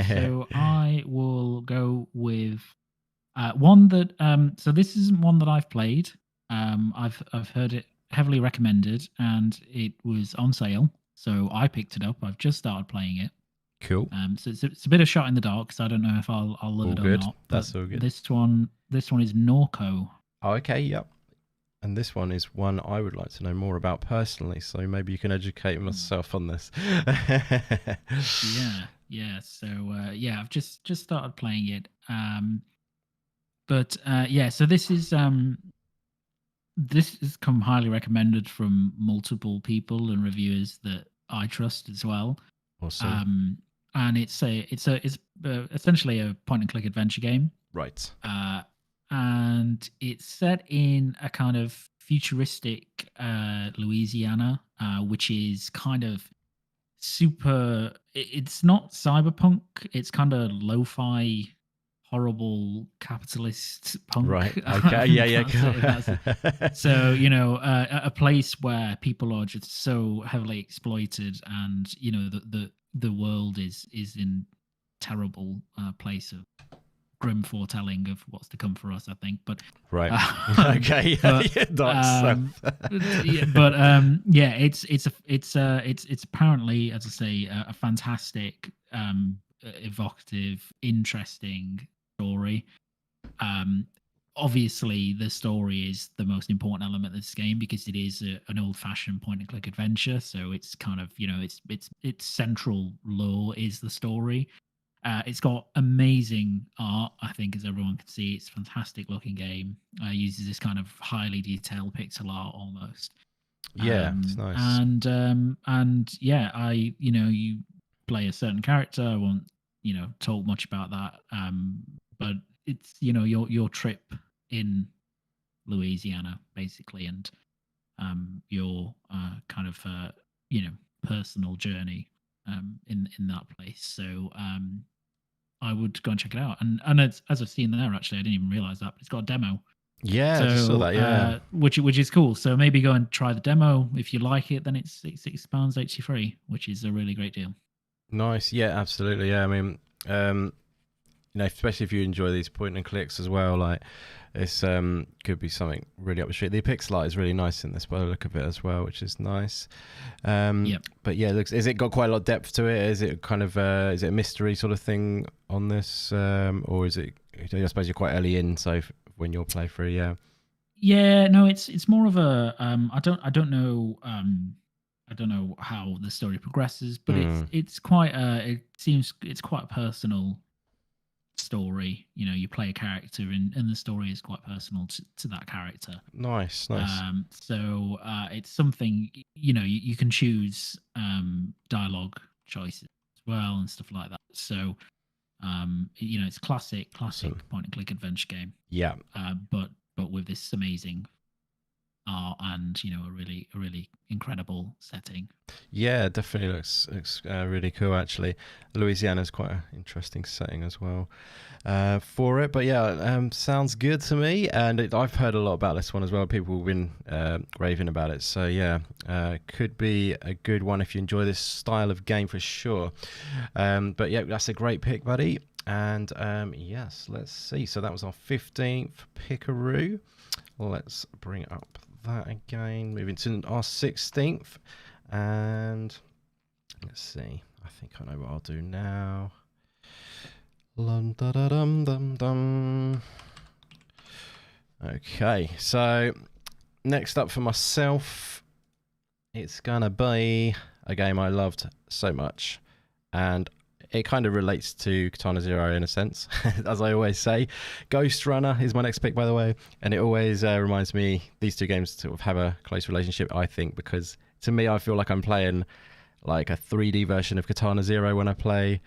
So I will go with one that. So this isn't one that I've played. I've heard it heavily recommended, and it was on sale, so I picked it up. I've just started playing it. Cool. So it's a bit of shot in the dark, because I don't know if I'll love it or not. That's all good. This one is Norco. Oh, okay, yep. And this one is one I would like to know more about personally, so maybe you can educate myself on this. Yeah. So I've just started playing it. So this has come highly recommended from multiple people and reviewers that I trust as well. Awesome. And it's essentially a point and click adventure game. Right. And it's set in a kind of futuristic Louisiana, which is kind of super. It's not cyberpunk. It's kind of lo-fi, horrible capitalist punk. Right. Okay. Yeah. Cool. So a place where people are just so heavily exploited, and the world is in terrible place of grim foretelling of what's to come for us, I think. But right. Okay. It's apparently, as I say, a fantastic, evocative, interesting story. Obviously the story is the most important element of this game, because it is an old-fashioned point-and-click adventure. So it's kind of, its central lore is the story. It's got amazing art, I think, as everyone can see. It's a fantastic looking game. Uses this kind of highly detailed pixel art almost. Yeah, it's nice. You play a certain character. I won't, talk much about that. But it's, your trip in Louisiana, basically, and your kind of, personal journey in that place. So I would go and check it out. And as I've seen there, actually, I didn't even realize that, but it's got a demo. Yeah, I just saw that. Yeah, which is cool. So maybe go and try the demo. If you like it, then it's £6.83, which is a really great deal. Nice. Yeah, absolutely. Yeah, I mean, especially if you enjoy these point and clicks as well, like it's could be something really up the street. The pixel art is really nice in this by the look of it as well, which is nice. But yeah, is it got quite a lot of depth to it? Is it kind of is it a mystery sort of thing on this, or is it? I suppose you're quite early in, so when you'll play through, yeah, no, it's more of a I don't know how the story progresses, but it's quite it seems it's quite a personal story. You play a character, and the story is quite personal to that character. Nice. So it's something, you can choose dialogue choices as well and stuff like that. So it's classic Awesome. point and click adventure game. Yeah. But with this amazing art and a really incredible setting. Yeah, definitely looks really cool. Actually, Louisiana's quite an interesting setting as well for it. But yeah, sounds good to me. And I've heard a lot about this one as well. People have been raving about it. So yeah, could be a good one if you enjoy this style of game for sure. But yeah, that's a great pick, buddy. And yes, let's see. So that was our 15th Pickaroo. Let's bring up that again. Moving to our 16th. And let's see. I think I know what I'll do now. Okay, so next up for myself, it's gonna be a game I loved so much, and it kind of relates to Katana Zero in a sense, as I always say. Ghost Runner is my next pick, by the way, and it always reminds me, these two games sort of have a close relationship, I think, because to me, I feel like I'm playing like a 3D version of Katana Zero when I play,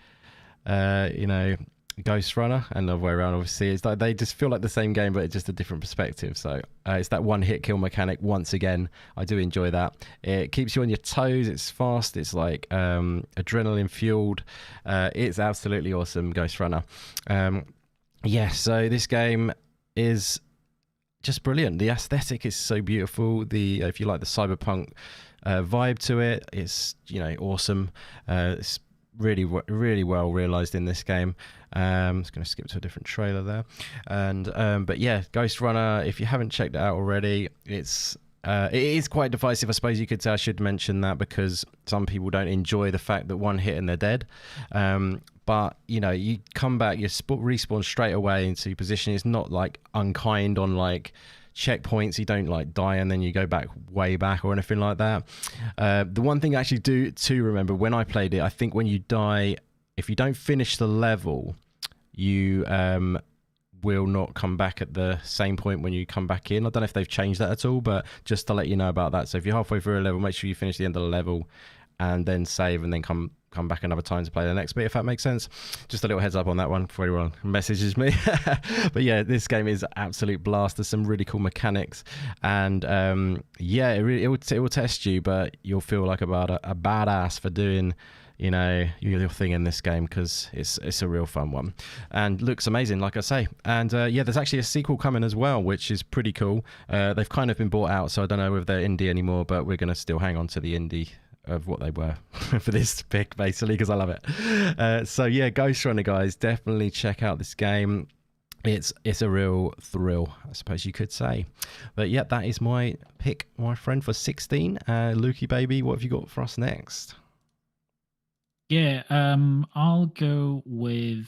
Ghost Runner, and the other way around. Obviously, it's like they just feel like the same game, but it's just a different perspective. So it's that one hit kill mechanic. Once again, I do enjoy that. It keeps you on your toes. It's fast. It's like adrenaline fueled. It's absolutely awesome, Ghost Runner. So this game is just brilliant. The aesthetic is so beautiful. If you like the cyberpunk vibe to it, it's awesome. It's really well realized in this game. I'm just going to skip to a different trailer there, but yeah, Ghost Runner, if you haven't checked it out already, it is quite divisive, I suppose you could say. I should mention that because some people don't enjoy the fact that one hit and they're dead, but you come back, you respawn straight away into your position. It's not like unkind on like checkpoints. You don't like die and then you go back way back or anything like that. The one thing I actually do to remember when I played it, I think when you die, if you don't finish the level, you will not come back at the same point when you come back in. I don't know if they've changed that at all, but just to let you know about that. So if you're halfway through a level, make sure you finish the end of the level and then save and then come back another time to play the next bit, if that makes sense. Just a little heads up on that one before anyone messages me. But yeah, this game is absolute blast. There's some really cool mechanics, and it will test you, but you'll feel like about a badass for doing your thing in this game, because it's a real fun one and looks amazing, like I say. And there's actually a sequel coming as well, which is pretty cool. They've kind of been bought out, so I don't know if they're indie anymore, but we're going to still hang on to the indie of what they were for this pick, basically, because I love it. Ghost Runner, guys, definitely check out this game. It's a real thrill, I suppose you could say. But yeah, that is my pick, my friend, for 16. Lukey baby, what have you got for us next? Yeah, I'll go with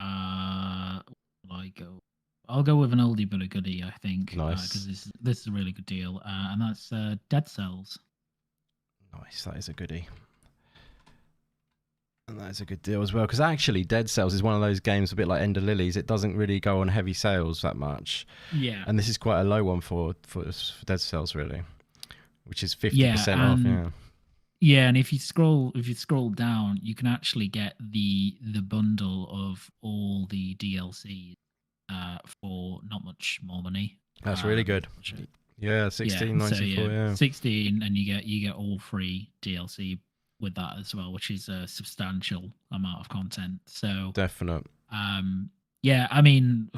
I'll go with an oldie but a goodie, I think. Nice. Because this is a really good deal, and that's Dead Cells. Nice, that is a goodie. And that is a good deal as well, because actually Dead Cells is one of those games a bit like Ender Lilies. It doesn't really go on heavy sales that much. Yeah. And this is quite a low one for Dead Cells, really, which is 50% off. Yeah. Yeah, and if you scroll down, you can actually get the bundle of all the DLC for not much more money. That's really good. Yeah, 16.94. 16, and you get all free DLC with that as well, which is a substantial amount of content. So definite. I mean,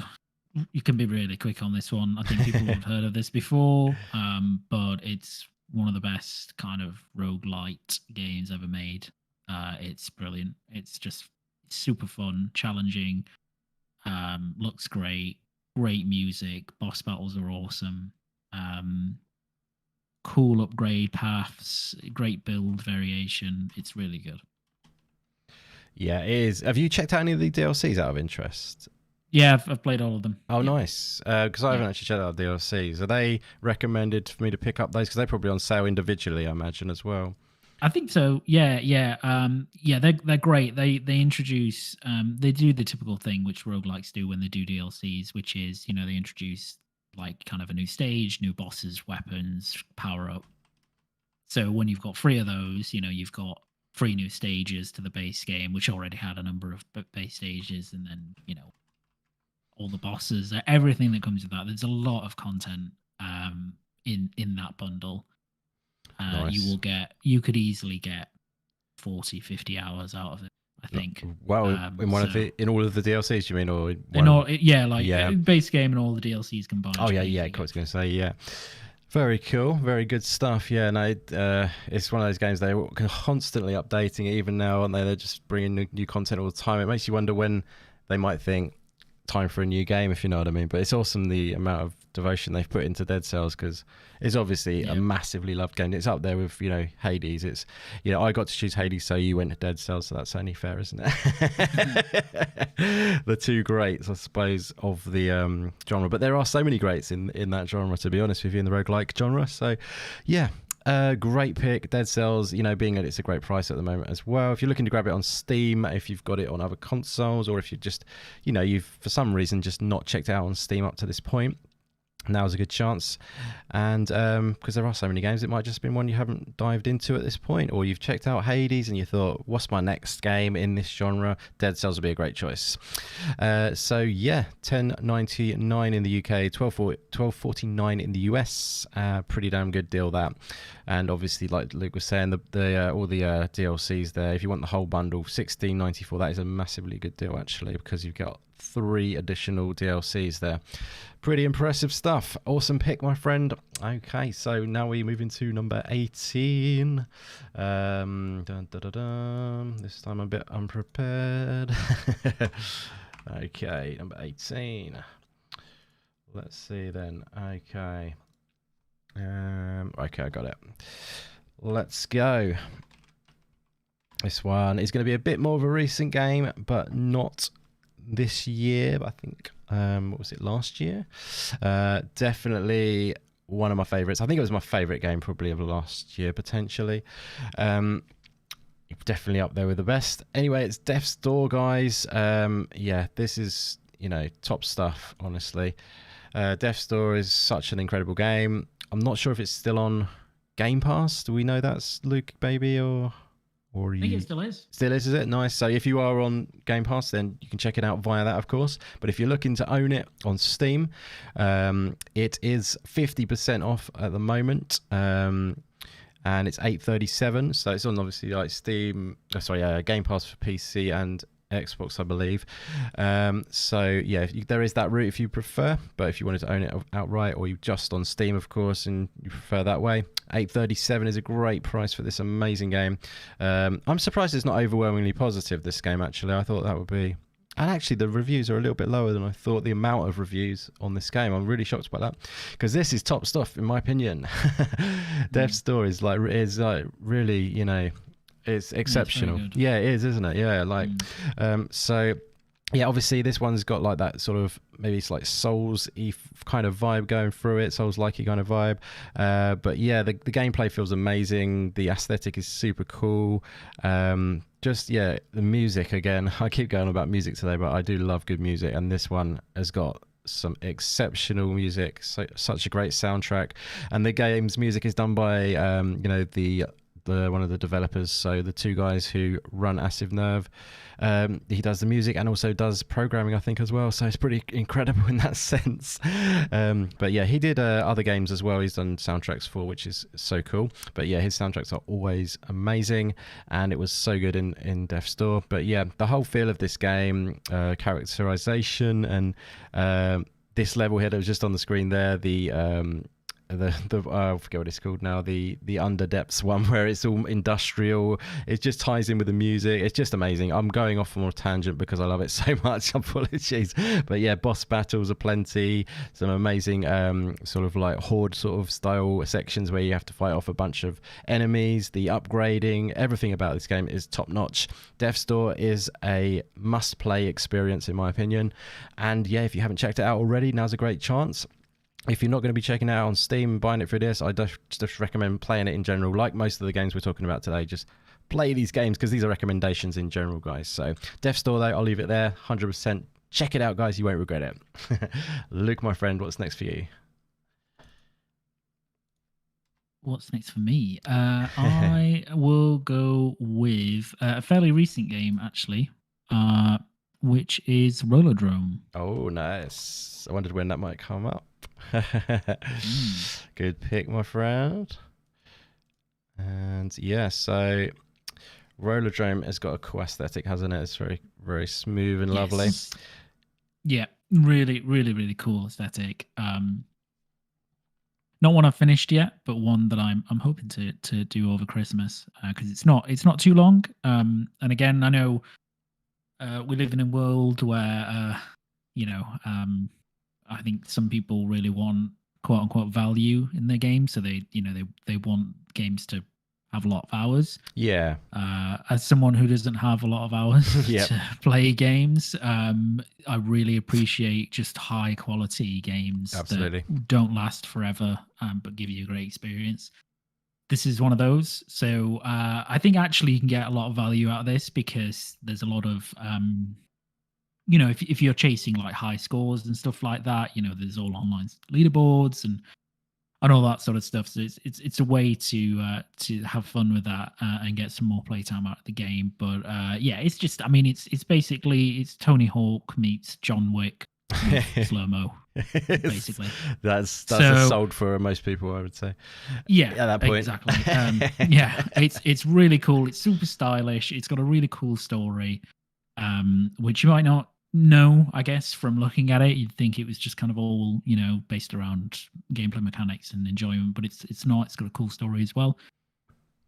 you can be really quick on this one. I think people have heard of this before, but it's one of the best kind of roguelite games ever made. It's brilliant. It's just super fun, challenging, looks great music, boss battles are awesome, cool upgrade paths, great build variation. It's really good. Yeah, it is. Have you checked out any of the DLCs out of interest? Yeah, I've played all of them. Oh, yeah. Nice. Because I haven't actually checked out DLCs. Are they recommended for me to pick up those? Because they're probably on sale individually, I imagine, as well. I think so. Yeah. They're great. They introduce, they do the typical thing which roguelikes do when they do DLCs, which is, they introduce like kind of a new stage, new bosses, weapons, power up. So when you've got 3 of those, you've got 3 new stages to the base game, which already had a number of base stages, and then all the bosses, everything that comes with that. There's a lot of content in that bundle. Nice. You could easily get 40, 50 hours out of it, I think. Wow, in all of the DLCs, you mean, or base game and all the DLCs combined. Oh yeah, I was going to say, yeah. Very cool, very good stuff. Yeah, no, it's one of those games they're constantly updating it, even now, aren't they? They're just bringing new content all the time. It makes you wonder when they might think time for a new game, if you know what I mean. But it's awesome the amount of devotion they've put into Dead Cells, because it's obviously a massively loved game. It's up there with, you know, Hades. It's, you know, I got to choose Hades, so you went to Dead Cells, so that's only fair, isn't it? The two greats, I suppose, of the genre. But there are so many greats in that genre, to be honest with you, in the roguelike genre. So yeah, great pick, Dead Cells, you know, being that it's a great price at the moment as well. If you're looking to grab it on Steam, if you've got it on other consoles, or if you just, you know, you've for some reason just not checked it out on Steam up to this point, now's a good chance. And because there are so many games, it might just been one you haven't dived into at this point, or you've checked out Hades and you thought, what's my next game in this genre? Dead Cells would be a great choice. So yeah, $10.99 in the UK, $12.49 in the US. Pretty damn good deal, that. And obviously, like Luke was saying, the all the DLCs there, if you want the whole bundle, $16.94. That is a massively good deal, actually, because you've got 3 additional DLCs there. Pretty impressive stuff. Awesome pick, my friend. Okay, so now we move into number 18. Dun, dun, dun, dun. This time I'm a bit unprepared. Okay, number 18. Let's see then. Okay. Okay, I got it. Let's go. This one is going to be a bit more of a recent game, but not this year. But I think, what was it, last year? Definitely one of my favorites. I think it was my favorite game probably of last year, potentially. Definitely up there with the best. Anyway, it's Death's Door, guys. Yeah, this is, you know, top stuff, honestly. Death's Door is such an incredible game. I'm not sure if it's still on Game Pass. Do we know that's Luke, baby, or I think it still is. Still is it? Nice. So if you are on Game Pass, then you can check it out via that, of course. But if you're looking to own it on Steam, it is 50% off at the moment. And it's $8.37. So it's on, obviously, like Steam, Game Pass for PC and Xbox, I believe. So yeah, there is that route if you prefer, but if you wanted to own it outright, or you just on Steam, of course, and you prefer that way, $8.37 is a great price for this amazing game. I'm surprised it's not overwhelmingly positive, this game, actually. I thought that would be. And actually, the reviews are a little bit lower than I thought. The amount of reviews on this game, I'm really shocked by that, because this is top stuff, in my opinion. Death's Door is like really, you know, it's exceptional. Yeah, it is, isn't it? Yeah, like, so yeah, obviously this one's got like that sort of, maybe it's like Souls-y kind of vibe going through it, Souls-like kind of vibe. But yeah, the gameplay feels amazing. The aesthetic is super cool. Just, yeah, the music, again, I keep going about music today, but I do love good music, and this one has got some exceptional music, such a great soundtrack. And the game's music is done by, you know, the one of the developers, so the two guys who run Active Nerve. He does the music and also does programming, I think, as well, so it's pretty incredible in that sense. But yeah, he did other games as well. He's done soundtracks for, which is so cool. But yeah, his soundtracks are always amazing, and it was so good in Death's Door. But yeah, the whole feel of this game, characterization, and this level here that was just on the screen there, I forget what it's called now, the Underdepths one, where it's all industrial. It just ties in with the music. It's just amazing. I'm going off on a tangent because I love it so much. Apologies. But yeah, boss battles are plenty. Some amazing sort of like horde sort of style sections where you have to fight off a bunch of enemies. The upgrading, everything about this game is top notch. Death's Door is a must play experience, in my opinion. And yeah, if you haven't checked it out already, now's a great chance. If you're not going to be checking it out on Steam and buying it through this, I just recommend playing it in general. Like most of the games we're talking about today, just play these games, because these are recommendations in general, guys. So Death's Door, though, I'll leave it there, 100%. Check it out, guys. You won't regret it. Luke, my friend, what's next for you? What's next for me? I will go with a fairly recent game, actually, which is Rollerdrome. Oh, nice. I wondered when that might come up. Good pick, my friend. And yeah, so Rollerdrome has got a cool aesthetic, hasn't it? It's very, very smooth and lovely. Yeah, really, really, really cool aesthetic. Not one I've finished yet, but one that I'm hoping to do over Christmas, because it's not too long. And again, I know we live in a world where, you know, I think some people really want quote unquote value in their game, so they want games to have a lot of hours. Yeah. As someone who doesn't have a lot of hours Yep. to play games, I really appreciate just high quality games Absolutely. that don't last forever, but give you a great experience. This is one of those. So I think actually you can get a lot of value out of this because there's a lot of if you're chasing like high scores and stuff like that, there's all online leaderboards and all that sort of stuff. So it's a way to have fun with that and get some more playtime out of the game. But yeah, it's just, I mean, it's basically it's Tony Hawk meets John Wick with slow mo, basically. That's a sold for most people, I would say. Yeah, at that point, exactly. Yeah, it's really cool. It's super stylish. It's got a really cool story, which you might not know, I guess, from looking at it. You'd think it was just kind of all, based around gameplay mechanics and enjoyment, but it's not. It's got a cool story as well.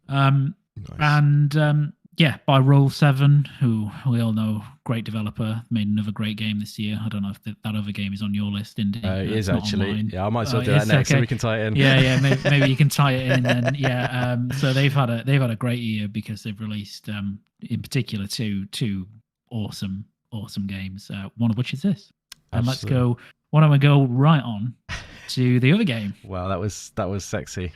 Nice. And yeah, by Roll7, who we all know, great developer, made another great game this year. I don't know if that other game is on your list, Indy. It is actually. Online. Yeah, I might as well do that next, so we can tie it in. Yeah, maybe you can tie it in. And yeah, so they've had a great year because they've released, in particular, two awesome games. One of which is this. And let's go. Why don't we go right on to the other game? Wow, that was sexy.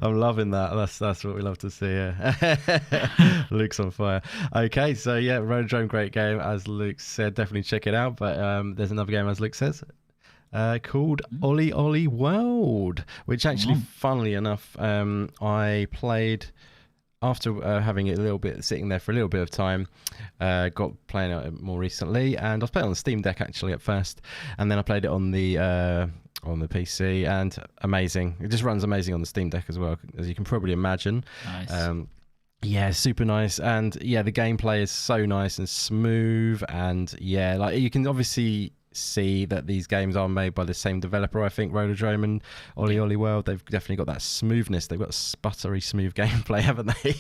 I'm loving that. That's what we love to see. Yeah. Luke's on fire. Okay, so yeah, Roller great game, as Luke said. Definitely check it out. But there's another game, as Luke says, called Ollie World, which actually, funnily enough, I played after having it a little bit sitting there for a little bit of time. Got playing it more recently, and I was playing on the Steam Deck actually at first, and then I played it on the PC, and amazing. It just runs amazing on the Steam Deck as well, as you can probably imagine. Nice. Yeah, super nice, and yeah, the gameplay is so nice and smooth, and yeah, like you can obviously see that these games are made by the same developer. I think Rollerdrome and Ollie World, they've definitely got that smoothness. They've got sputtery smooth gameplay, haven't they?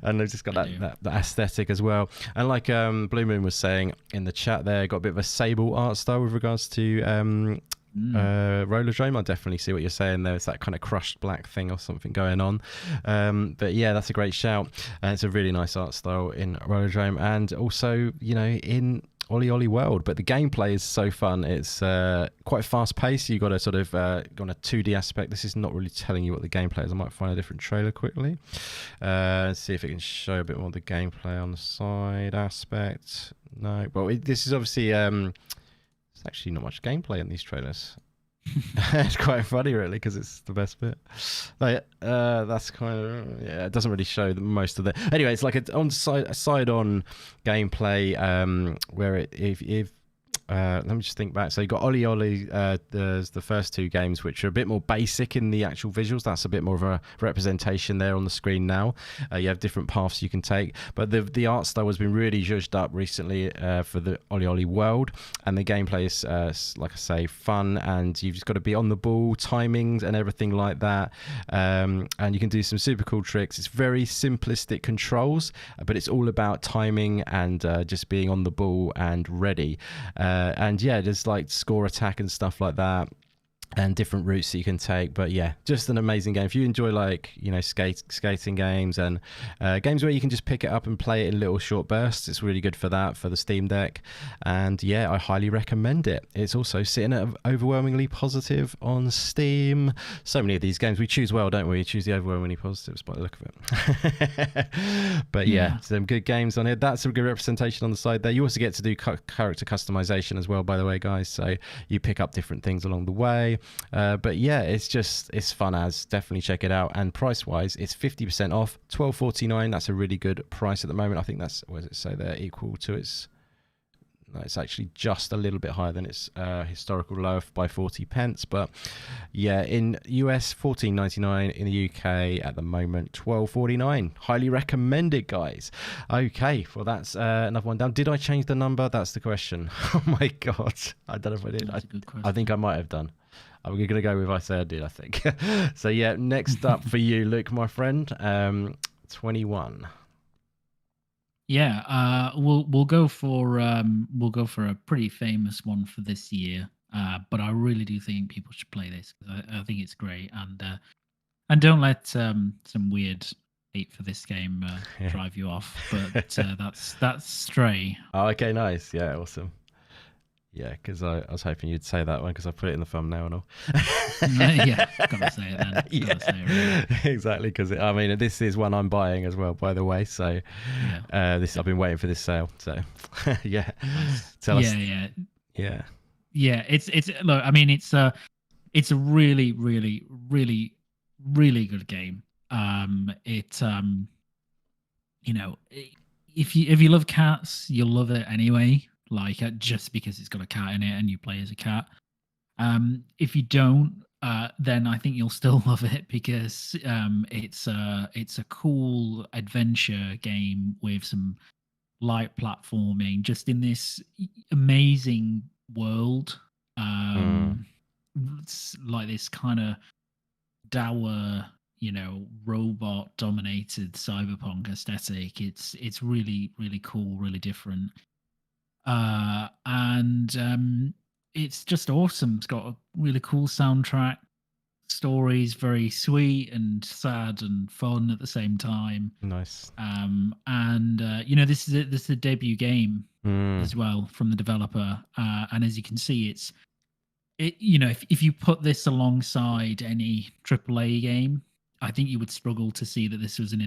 And they've just got that aesthetic as well. And like Blue Moon was saying in the chat there, got a bit of a Sable art style with regards to Rollerdrome. I definitely see what you're saying there. It's that kind of crushed black thing or something going on. But yeah, that's a great shout. And it's a really nice art style in Rollerdrome, and also, in Ollie World. But the gameplay is so fun. It's quite fast paced. You got a sort of on a 2D aspect. This is not really telling you what the gameplay is. I might find a different trailer quickly. See if it can show a bit more of the gameplay on the side aspect. No, well, this is obviously there's actually not much gameplay in these trailers. It's quite funny, really, because it's the best bit. Like, that's kind of, yeah, it doesn't really show most of the. Anyway, it's like a side-on gameplay where if let me just think back. So you got Ollie. There's the first two games, which are a bit more basic in the actual visuals. That's a bit more of a representation there on the screen now. You have different paths you can take, but the art style has been really zhuzhed up recently for the Ollie World, and the gameplay is, like I say, fun, and you've just got to be on the ball, timings and everything like that. And you can do some super cool tricks. It's very simplistic controls, but it's all about timing and just being on the ball and ready. And yeah, there's like score attack and stuff like that, and different routes that you can take. But yeah, just an amazing game. If you enjoy, like, skating games and games where you can just pick it up and play it in little short bursts, it's really good for that, for the Steam Deck. And yeah, I highly recommend it. It's also sitting at overwhelmingly positive on Steam. So many of these games, we choose well, don't we? We choose the overwhelmingly positives by the look of it. But yeah, some good games on here. That's a good representation on the side there. You also get to do character customization as well, by the way, guys. So you pick up different things along the way. But yeah, it's fun as. Definitely check it out. And price wise, it's 50% off, $12.49. That's a really good price at the moment. I think that's, what does it say there, equal to its, no, it's actually just a little bit higher than its historical low by 40 pence. But yeah, in US $14.99, in the UK at the moment $12.49. Highly recommended, guys. Okay, well, that's another one down. Did I change the number? That's the question. Oh my god, I don't know if I did. That's a good question. I think I might have done. I'm going to go with I say I did, I think. So yeah, next up for you, Luke, my friend, 21. Yeah, we'll go for a pretty famous one for this year. But I really do think people should play this because I think it's great, and don't let some weird hate for this game Yeah. drive you off. But that's Stray. Oh, okay, nice. Yeah, awesome. Yeah, because I was hoping you'd say that one because I put it in the thumbnail and all. Yeah, gotta say it then. Yeah, Gotta say it, really. exactly. Because I mean, this is one I'm buying as well, by the way. So, Yeah. this I've been waiting for this sale. So, yeah, Nice. tell us. Yeah. Yeah, It's look. I mean, it's a really, really, really, really good game. It you know, if you love cats, you'll love it anyway. Like just because it's got a cat in it and you play as a cat. If you don't, then I think you'll still love it because it's a cool adventure game with some light platforming, just in this amazing world. mm, It's like this kind of dour, robot dominated cyberpunk aesthetic. It's really, really cool, really different. And it's just awesome. It's got a really cool soundtrack. Stories very sweet and sad and fun at the same time. nice. And this is a debut game Mm, as well from the developer. And as you can see, if you put this alongside any AAA game, I think you would struggle to see that this was an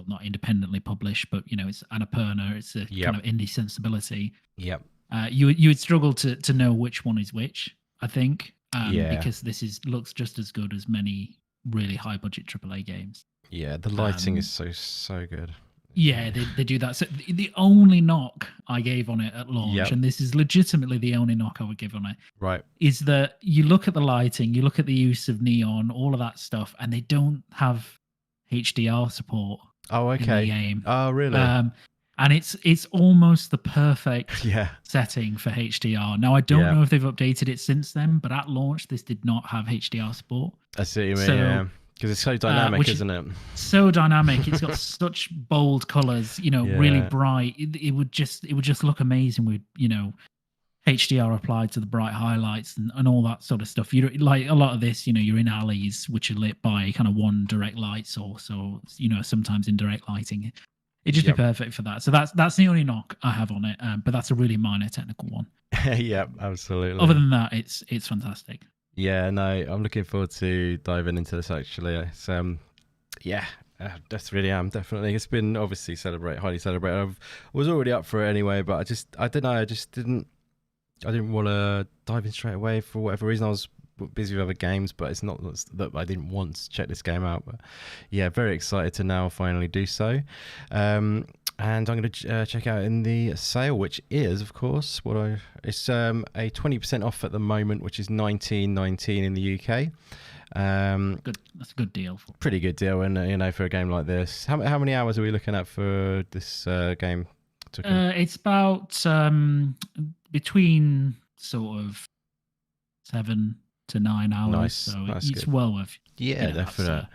not independently published, but it's Annapurna. It's a yep, kind of indie sensibility. yep, You would struggle to know which one is which. I think yeah, because looks just as good as many really high budget AAA games. yeah. The lighting is so good. Yeah, they do that. So the only knock I gave on it at launch, Yep. and this is legitimately the only knock I would give on it, Right. is that you look at the lighting, you look at the use of neon, all of that stuff, and they don't have HDR support Oh, in the okay. game. Oh, really? And it's almost the perfect Yeah. setting for HDR. Now I don't know if they've updated it since then, but at launch this did not have HDR support. I see what you mean. Yeah. Because it's so dynamic, isn't it? So dynamic. It's got such bold colors, really bright. It would just look amazing with, HDR applied to the bright highlights and all that sort of stuff. You like a lot of this, you're in alleys which are lit by kind of one direct light source, or sometimes indirect lighting. It'd just be perfect for that. So that's the only knock I have on it, but that's a really minor technical one. Yeah, absolutely. Other than that, it's fantastic. Yeah, no, I'm looking forward to diving into this. Actually, it's that's really am definitely. It's been obviously highly celebrated. I was already up for it anyway, but I don't know. I didn't want to dive in straight away for whatever reason. I was busy with other games, but it's not that I didn't want to check this game out. But yeah, very excited to now finally do so. And I'm going to check out in the sale, which is, of course, it's a 20% off at the moment, which is $19.19 in the UK. Good. That's a good deal. Pretty good deal, and for a game like this. How many hours are we looking at for this game? It's about between sort of 7 to 9 hours. Nice. So That's it's good. well worth. Yeah, definitely.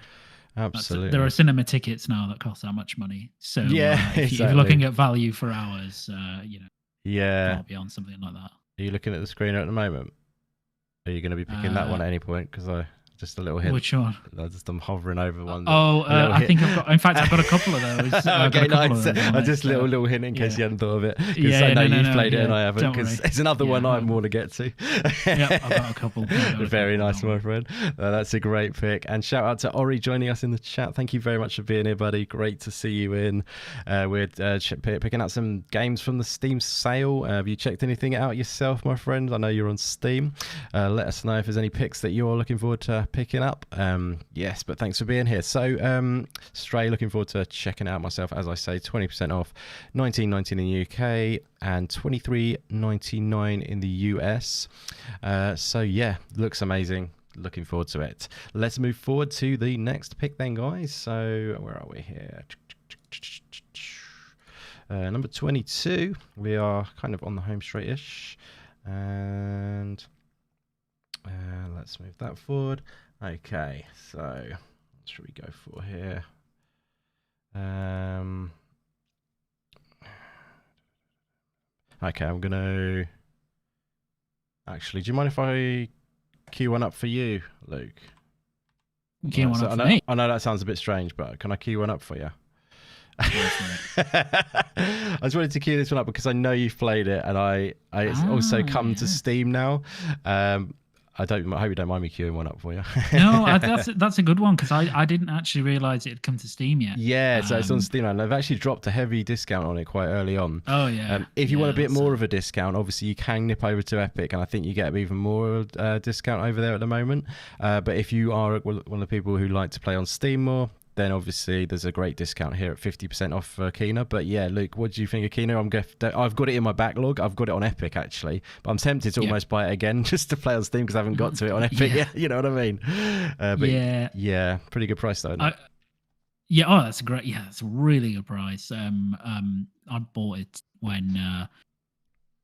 Absolutely. There are cinema tickets now that cost that much money. So yeah, if you're looking at value for hours, yeah, can't be on something like that. Are you looking at the screener at the moment? Are you going to be picking that one at any point? Because just a little hint. Which one? I'm hovering over one. I think I've got. In fact, I've got a couple of those. Okay, nice. Just a little hint in case you hadn't thought of it. Because I know you've played it and I haven't. Because it's another one I want to get to. Yeah, I've got a couple. Very nice, my friend. That's a great pick. And shout out to Ori joining us in the chat. Thank you very much for being here, buddy. Great to see you in. We're picking out some games from the Steam sale. Have you checked anything out yourself, my friend? I know you're on Steam. Let us know if there's any picks that you're looking forward to picking up. Yes, but thanks for being here. So Stray, looking forward to checking it out myself. As I say, 20% off, $19.19 in the UK and $23.99 in the US. So yeah, looks amazing. Looking forward to it. Let's move forward to the next pick then, guys. So where are we here? Number 22. We are kind of on the home straight-ish. And let's move that forward. Okay, so what should we go for here? Okay, I'm going to... Actually, do you mind if I queue one up for you, Luke? Queue one up for me? I know that sounds a bit strange, but can I queue one up for you? I just wanted to queue this one up because I know you've played it, and it's also come to Steam now. I hope you don't mind me queuing one up for you. No, that's a good one because I didn't actually realise it had come to Steam yet. Yeah, so it's on Steam now, and they've actually dropped a heavy discount on it quite early on. Oh yeah. If you want a bit more of a discount, obviously you can nip over to Epic, and I think you get even more discount over there at the moment. But if you are one of the people who like to play on Steam more, then obviously there's a great discount here at 50% off for Kena. But yeah, Luke, what do you think of Kena? I've got it in my backlog. I've got it on Epic actually, but I'm tempted to almost buy it again just to play on Steam because I haven't got to it on Epic yet. You know what I mean? But yeah, pretty good price though, isn't it? That's that's a really good price. I bought it when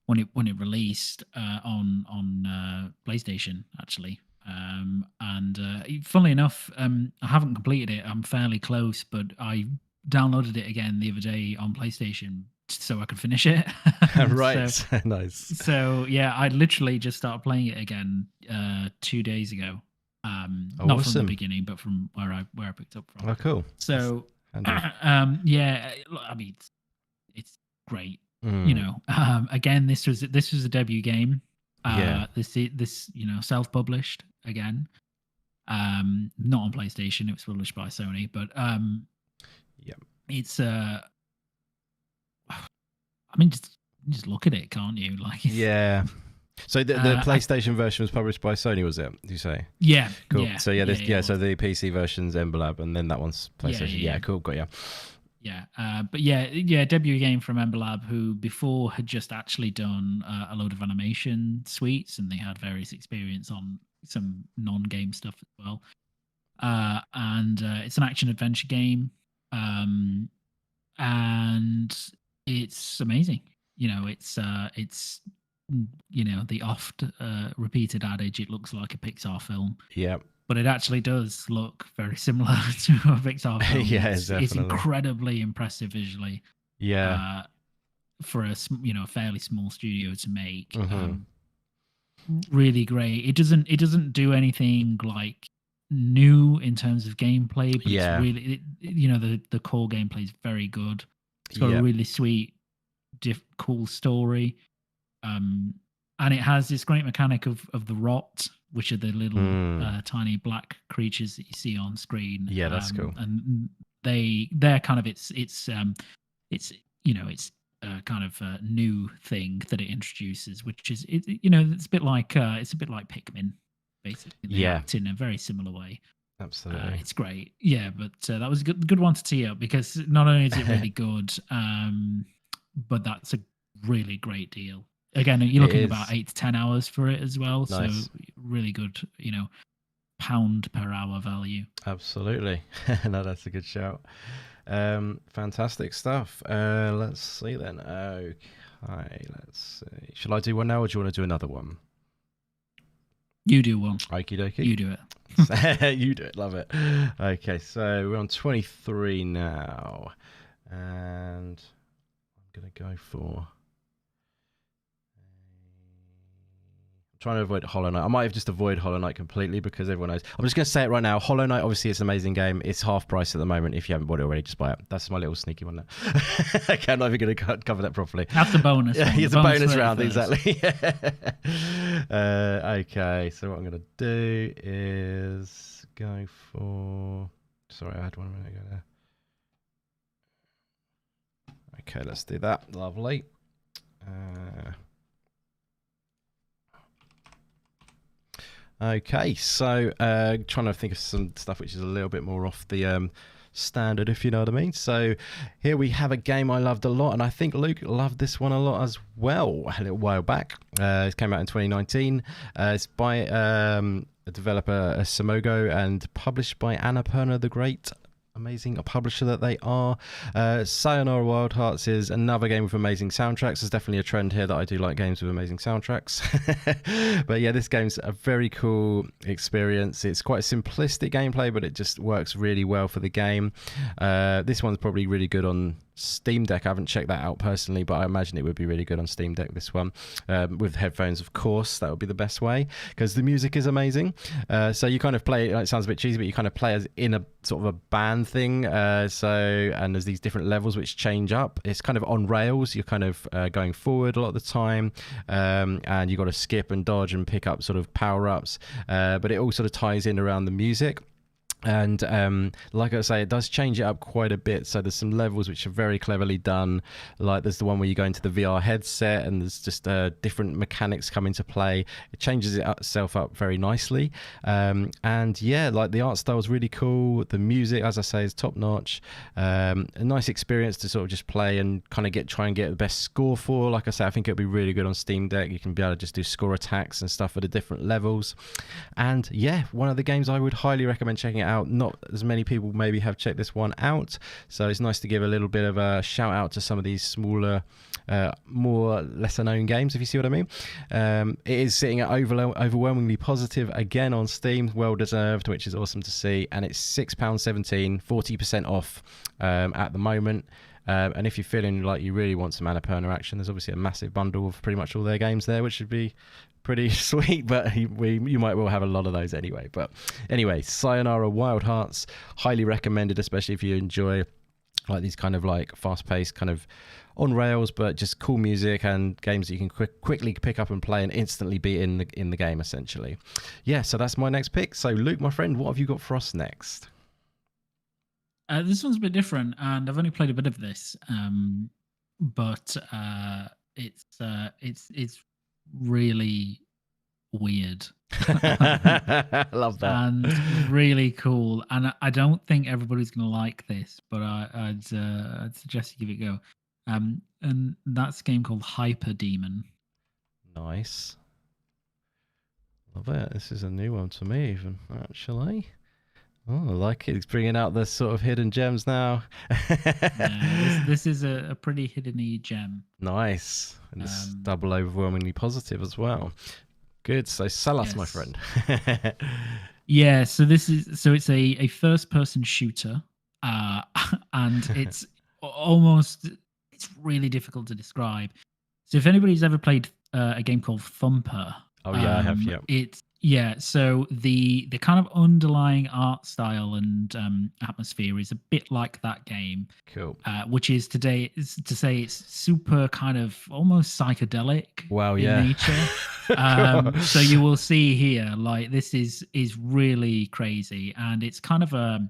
it released on PlayStation actually. And funnily enough, I haven't completed it. I'm fairly close, but I downloaded it again the other day on PlayStation so I could finish it. Right, so, nice. So yeah, I literally just started playing it again 2 days ago. Not from the beginning, but from where I picked up from. Oh, cool. So yeah, I mean, it's great. You know, again, this was a debut game. This self-published again. Not on PlayStation. It was published by Sony, but it's I mean, just look at it, can't you? Like, So the PlayStation version was published by Sony, was it? Did you say? Yeah. Cool. Yeah, so so the PC version's Ember Lab, and then that one's PlayStation. Yeah, cool. Got you. Yeah, but debut game from Ember Lab, who before had just actually done a load of animation suites, and they had various experience on some non-game stuff as well. And it's an action adventure game, and it's amazing. You know, it's the oft repeated adage, it looks like a Pixar film. Yeah. But it actually does look very similar to a Pixar film. Definitely. It's incredibly impressive visually. Yeah. For a fairly small studio to make, really great. It doesn't do anything like new in terms of gameplay, but it's really the core gameplay is very good. It's got a really sweet, cool story. And it has this great mechanic of the rot, which are the little tiny black creatures that you see on screen. Yeah, that's cool. And they're kind of it's kind of a new thing that it introduces, which is it's a bit like Pikmin, basically. They act in a very similar way. Absolutely, it's great. Yeah, but that was a good one to tee up because not only is it really good, but that's a really great deal. Again, you're looking about 8 to 10 hours for it as well. Nice. So really good, pound per hour value. Absolutely. No, that's a good shout. Fantastic stuff. Let's see then. Okay, let's see. Shall I do one now or do you want to do another one? You do one. Okie dokie. You do it. You do it. Love it. Okay, so we're on 23 now. And I'm going to go for... trying to avoid Hollow Knight. I might have just avoid Hollow Knight completely because everyone knows. I'm just going to say it right now. Hollow Knight, obviously, it's an amazing game. It's half price at the moment. If you haven't bought it already, just buy it. That's my little sneaky one there. Okay, I'm not even going to cover that properly. That's the bonus. Yeah, it's a bonus round, exactly. Okay, so what I'm going to do is go for... Sorry, I had one minute ago there. Okay, let's do that. Lovely. Okay, so trying to think of some stuff which is a little bit more off the standard, if you know what I mean. So here we have a game I loved a lot, and I think Luke loved this one a lot as well a little while back. It came out in 2019. It's by a developer, Simogo, and published by Annapurna the Great. Amazing publisher that they are. Sayonara Wild Hearts is another game with amazing soundtracks. There's definitely a trend here that I do like games with amazing soundtracks. But yeah, this game's a very cool experience. It's quite a simplistic gameplay, but it just works really well for the game. This one's probably really good on Steam Deck. I haven't checked that out personally, but I imagine it would be really good on Steam Deck, this one. With headphones, of course, that would be the best way, because the music is amazing. So you kind of play, it sounds a bit cheesy, but you kind of play as in a sort of a band thing. And there's these different levels which change up. It's kind of on rails. You're kind of going forward a lot of the time, and you've got to skip and dodge and pick up sort of power-ups. But it all sort of ties in around the music. And like I say, it does change it up quite a bit. So there's some levels which are very cleverly done. Like there's the one where you go into the VR headset and there's just different mechanics come into play. It changes itself up very nicely. And yeah, like the art style is really cool. The music, as I say, is top notch. A nice experience to sort of just play and kind of try and get the best score for. Like I say, I think it'll be really good on Steam Deck. You can be able to just do score attacks and stuff at the different levels. And yeah, one of the games I would highly recommend checking it out. Not as many people maybe have checked this one out, so it's nice to give a little bit of a shout out to some of these smaller, more lesser known games, if you see what I mean. It is sitting at overwhelmingly positive again on Steam, well deserved, which is awesome to see, and it's £6.17, 40% off at the moment. And if you're feeling like you really want some Annapurna action, there's obviously a massive bundle of pretty much all their games there, which should be pretty sweet, but you might well have a lot of those anyway. But anyway, Sayonara Wild Hearts, highly recommended, especially if you enjoy like these kind of like fast-paced kind of on rails, but just cool music and games that you can quickly pick up and play and instantly be in the game, essentially. Yeah, so that's my next pick. So Luke, my friend, what have you got for us next? This one's a bit different, and I've only played a bit of this, but it's really weird. Love that. And really cool. And I don't think everybody's going to like this, but I'd suggest you give it a go. And that's a game called Hyper Demon. Nice. Love it. This is a new one to me, even, actually. Oh, I like it. It's bringing out the sort of hidden gems now. This is a pretty hidden-y gem. Nice. And it's double overwhelmingly positive as well. Good. So sell us, my friend. Yeah, so it's a first-person shooter, and it's really difficult to describe. So if anybody's ever played a game called Thumper, I have. Yeah. So the kind of underlying art style and atmosphere is a bit like that game. Cool. Which is to say it's super kind of almost psychedelic. Wow. In nature. So you will see here, like this is really crazy, and it's kind of a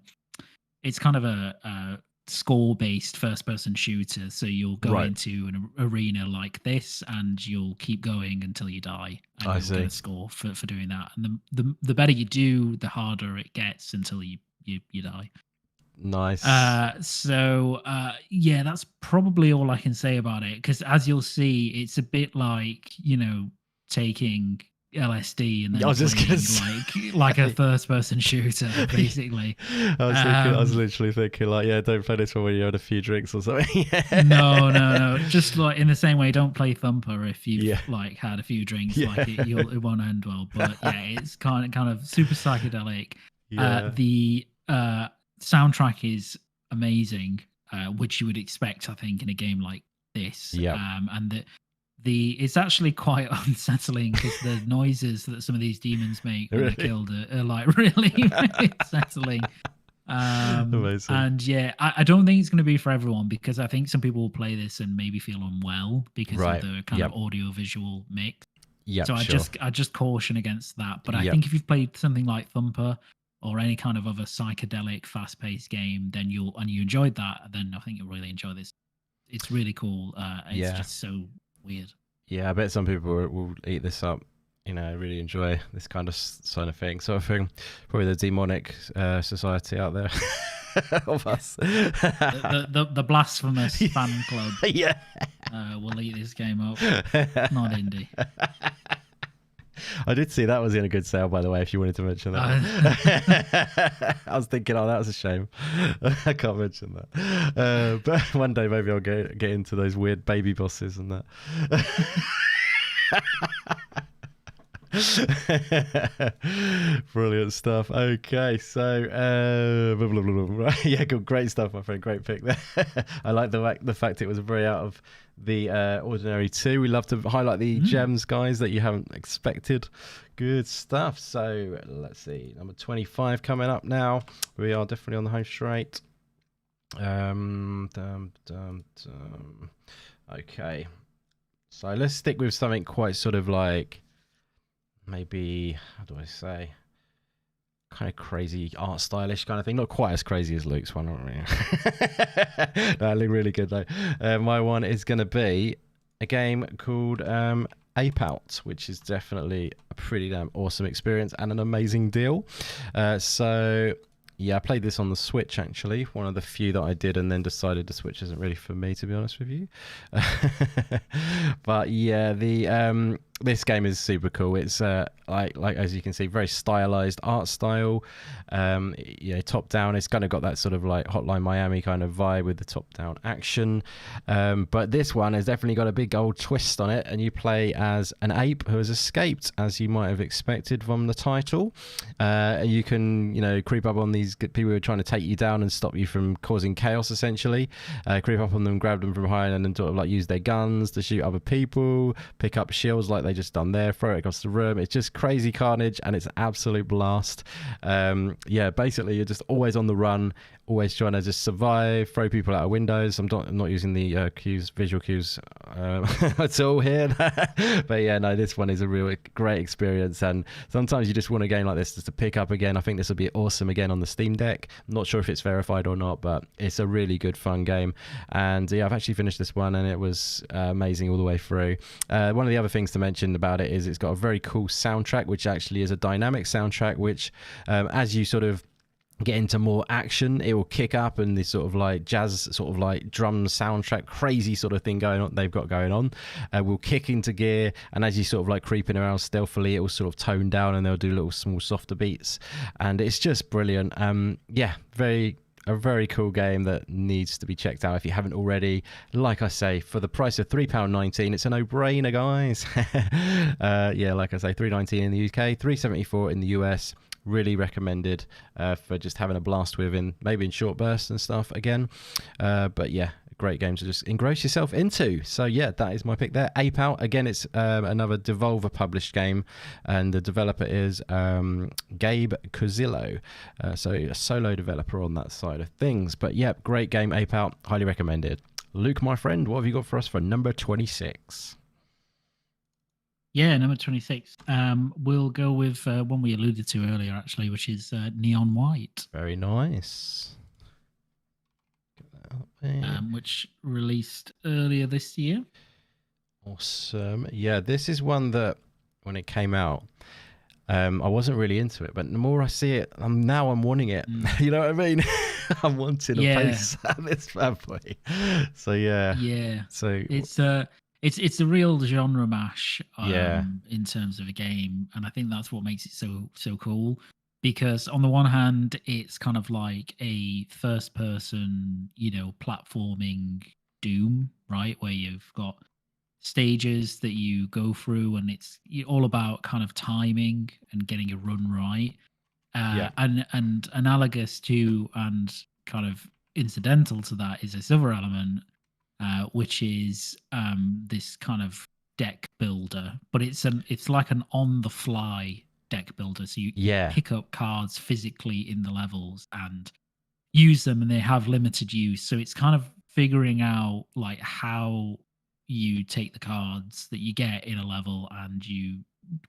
score-based first-person shooter. So you'll go into an arena like this, and you'll keep going until you die. And you'll get a score for doing that. And the better you do, the harder it gets until you die. Nice. Yeah, that's probably all I can say about it. Because as you'll see, it's a bit like taking LSD and then like a first-person shooter, basically. I was literally thinking, like, yeah, don't play this one when you had a few drinks or something. No. Just like in the same way, don't play Thumper if you've like had a few drinks. Yeah. Like it won't end well. But yeah, it's kind of super psychedelic. Yeah. The soundtrack is amazing, which you would expect, I think, in a game like this. Yeah. And it's actually quite unsettling because the noises that some of these demons make when they're killed are like really unsettling. Amazing. And yeah, I don't think it's going to be for everyone, because I think some people will play this and maybe feel unwell because of the kind of audio visual mix. Yeah. So I just caution against that. But I think if you've played something like Thumper or any kind of other psychedelic, fast-paced game, then you enjoyed that, then I think you'll really enjoy this. It's really cool. It's just so weird. Yeah, I bet some people will eat this up. Really enjoy this kind of thing. Sort of thing. Probably the demonic society out there of us. The blasphemous fan club. Yeah, will eat this game up. Not indie. I did see that was in a good sale, by the way, if you wanted to mention that. I was thinking, that was a shame. I can't mention that. But one day maybe I'll get into those weird baby bosses and that. Brilliant stuff. Okay, so blah, blah, blah, blah. Yeah, good, great stuff, my friend. Great pick there. I like the fact it was very out of the ordinary too. We love to highlight the gems, guys, that you haven't expected. Good stuff. So let's see, number 25 coming up now. We are definitely on the home straight. Okay, so let's stick with something quite sort of like, maybe, how do I say, kind of crazy art stylish kind of thing. Not quite as crazy as Luke's one. No, look really good though. My one is going to be a game called Ape Out, which is definitely a pretty damn awesome experience and an amazing deal. So yeah, I played this on the Switch, actually. One of the few that I did, and then decided the Switch isn't really for me, to be honest with you. But yeah, the this game is super cool. It's like as you can see, very stylized art style. Top down. It's kind of got that sort of like Hotline Miami kind of vibe with the top down action. But this one has definitely got a big old twist on it, and you play as an ape who has escaped, as you might have expected from the title. You can, creep up on these people who are trying to take you down and stop you from causing chaos, essentially. Creep up on them, grab them from behind, and then sort of like use their guns to shoot other people, pick up shields like they just done there, throw it across the room. It's just crazy carnage, and it's an absolute blast. Basically you're just always on the run, always trying to just survive, throw people out of windows. I'm not using the visual cues at all here. But yeah, no, this one is a real great experience, and sometimes you just want a game like this just to pick up again. I think this will be awesome again on the Steam Deck. I'm not sure if it's verified or not, but it's a really good fun game. And yeah, I've actually finished this one, and it was amazing all the way through. One of the other things to mention about it is it's got a very cool soundtrack, which actually is a dynamic soundtrack, which as you sort of get into more action, it will kick up, and this sort of like jazz, sort of like drum soundtrack, crazy sort of thing they've got going on, will kick into gear, and as you sort of like creeping around stealthily, it will sort of tone down, and they'll do little small softer beats, and it's just brilliant. A very cool game that needs to be checked out if you haven't already. Like I say, for the price of £3.19, it's a no-brainer, guys. Like I say, £3.19 in the UK, £3.74 in the US. Really recommended for just having a blast with, maybe in short bursts and stuff again. But yeah, great game to just engross yourself into. So yeah, that is my pick there. Ape Out, again, it's another Devolver published game, and the developer is Gabe Cozillo, so a solo developer on that side of things. But yeah, great game, Ape Out, highly recommended. Luke, my friend, what have you got for us for number 26? Yeah, number 26. We'll go with one we alluded to earlier, actually, which is Neon White. Very nice. Which released earlier this year. Awesome. Yeah, this is one that when it came out, I wasn't really into it, but the more I see it, I'm wanting it. You know what I mean? I'm wanting a place at this bad boy. So yeah. Yeah. So it's a real genre mash in terms of a game, and I think that's what makes it so cool. Because on the one hand, it's kind of like a first-person, platforming Doom, right? Where you've got stages that you go through, and it's all about kind of timing and getting a run right. And analogous to, and kind of incidental to that, is this other element, which is this kind of deck builder, but it's like an on-the-fly deck builder. So you pick up cards physically in the levels and use them, and they have limited use. So it's kind of figuring out like how you take the cards that you get in a level and you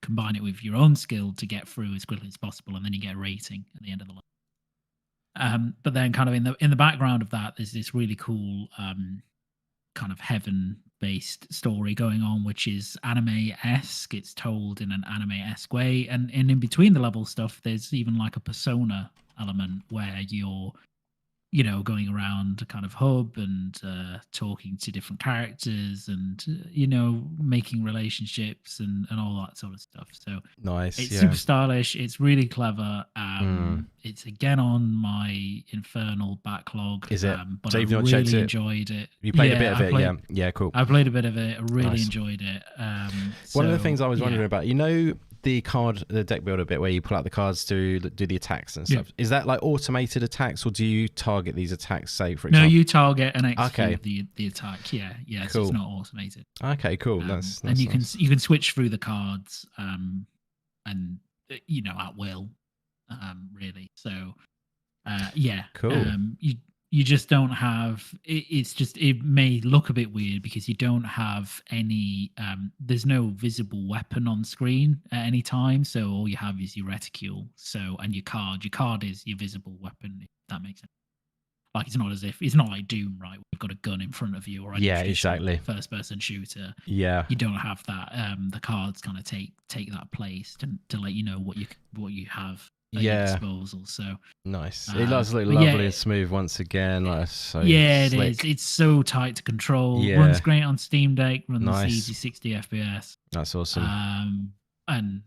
combine it with your own skill to get through as quickly as possible, and then you get a rating at the end of the level. But then kind of in the background of that, there's this really cool kind of heaven-based story going on, which is anime-esque. It's told in an anime-esque way, and in between the level stuff, there's even like a persona element where you're going around a kind of hub and talking to different characters and making relationships and all that sort of stuff. So nice. It's super stylish. It's really clever. It's again on my infernal backlog. Is it? But so you've I not really checked it? enjoyed it. You played a bit of it, yeah, cool. I played a bit of it. I really enjoyed it. One of the things I was wondering about, the deck builder bit where you pull out the cards to do the attacks and stuff. Is that like automated attacks, or do you target these attacks? Say, for example, no, you target and execute the attack. Yeah, cool. So it's not automated. Okay, cool. That's and you nice. can switch through the cards, and at will, really. So, cool. You just don't have it may look a bit weird because you don't have any there's no visible weapon on screen at any time, so all you have is your reticule, and your card is your visible weapon, if that makes sense. Like, it's not like Doom, right? We've got a gun in front of you, or any exactly first person shooter. Yeah, you don't have that. The cards kind of take that place to let you know what you have at your disposal. So nice. It does look lovely and smooth once again. Like, so slick. It is. It's so tight to control. Yeah. Runs great on Steam Deck. Runs easy 60 FPS. That's awesome. And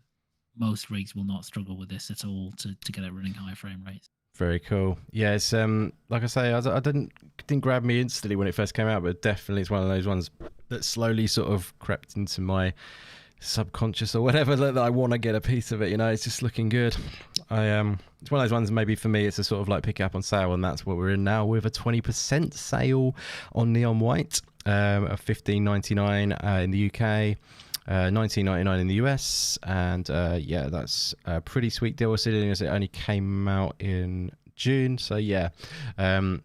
most rigs will not struggle with this at all to get it running high frame rates. Very cool. Yeah, it's like I say, I didn't grab me instantly when it first came out, but definitely it's one of those ones that slowly sort of crept into my subconscious or whatever, that I want to get a piece of it. It's just looking good. It's one of those ones, maybe for me it's a sort of like pick it up on sale, and that's what we're in now, with a 20% sale on Neon White, of $15.99 in the UK, $19.99 in the US, and that's a pretty sweet deal, considering as it only came out in June. So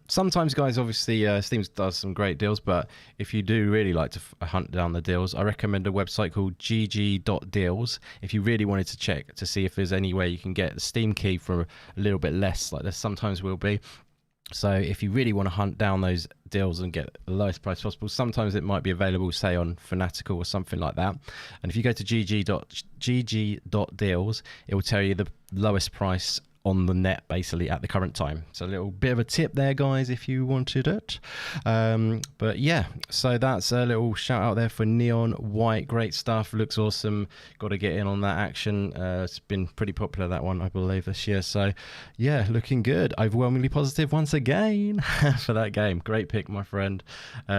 sometimes, guys, obviously Steam does some great deals, but if you do really like to hunt down the deals, I recommend a website called gg.deals if you really wanted to check to see if there's any way you can get the Steam key for a little bit less, like there sometimes will be. So if you really want to hunt down those deals and get the lowest price possible, sometimes it might be available, say, on Fanatical or something like that. And if you go to gg.deals, it will tell you the lowest price on the net, basically, at the current time. So a little bit of a tip there, guys, if you wanted it. But yeah, so that's a little shout out there for Neon White. Great stuff, looks awesome. Got to get in on that action. It's been pretty popular, that one, I believe, this year. So yeah, looking good. Overwhelmingly positive once again for that game. Great pick, my friend.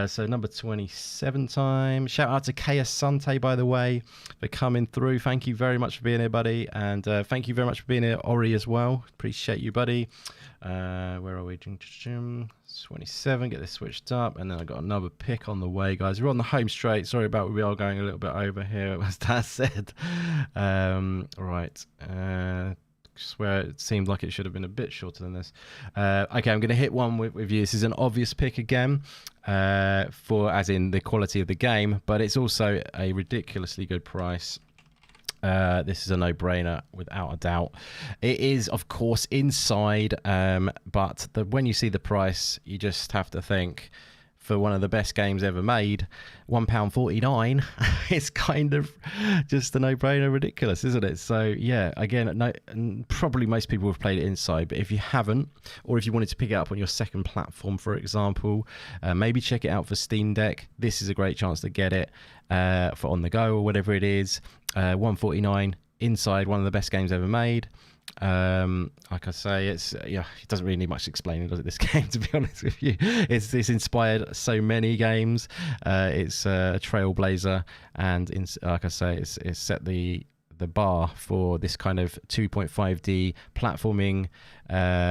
So number 27 time. Shout out to Kaya Sante, by the way, for coming through. Thank you very much for being here, buddy, and thank you very much for being here, Ori, as well. Appreciate you, buddy. Where are we? 27. Get this switched up, and then I got another pick on the way, guys. We're on the home straight. Sorry about, we are going a little bit over here, as Dad said. Right. Swear it seemed like it should have been a bit shorter than this. Okay, I'm going to hit one with you. This is an obvious pick again, for as in the quality of the game, but it's also a ridiculously good price. This is a no-brainer, without a doubt. It is, of course, Inside, but when you see the price, you just have to think, for one of the best games ever made, £1.49, it's kind of just a no-brainer, ridiculous, isn't it? So yeah, again, probably most people have played it Inside, but if you haven't, or if you wanted to pick it up on your second platform, for example, maybe check it out for Steam Deck. This is a great chance to get it for on the go or whatever it is. $1.49, Inside, one of the best games ever made. Like I say, it doesn't really need much explaining, does it, this game, to be honest with you? It's inspired so many games. It's a trailblazer, and like I say, it's set the bar for this kind of 2.5D platforming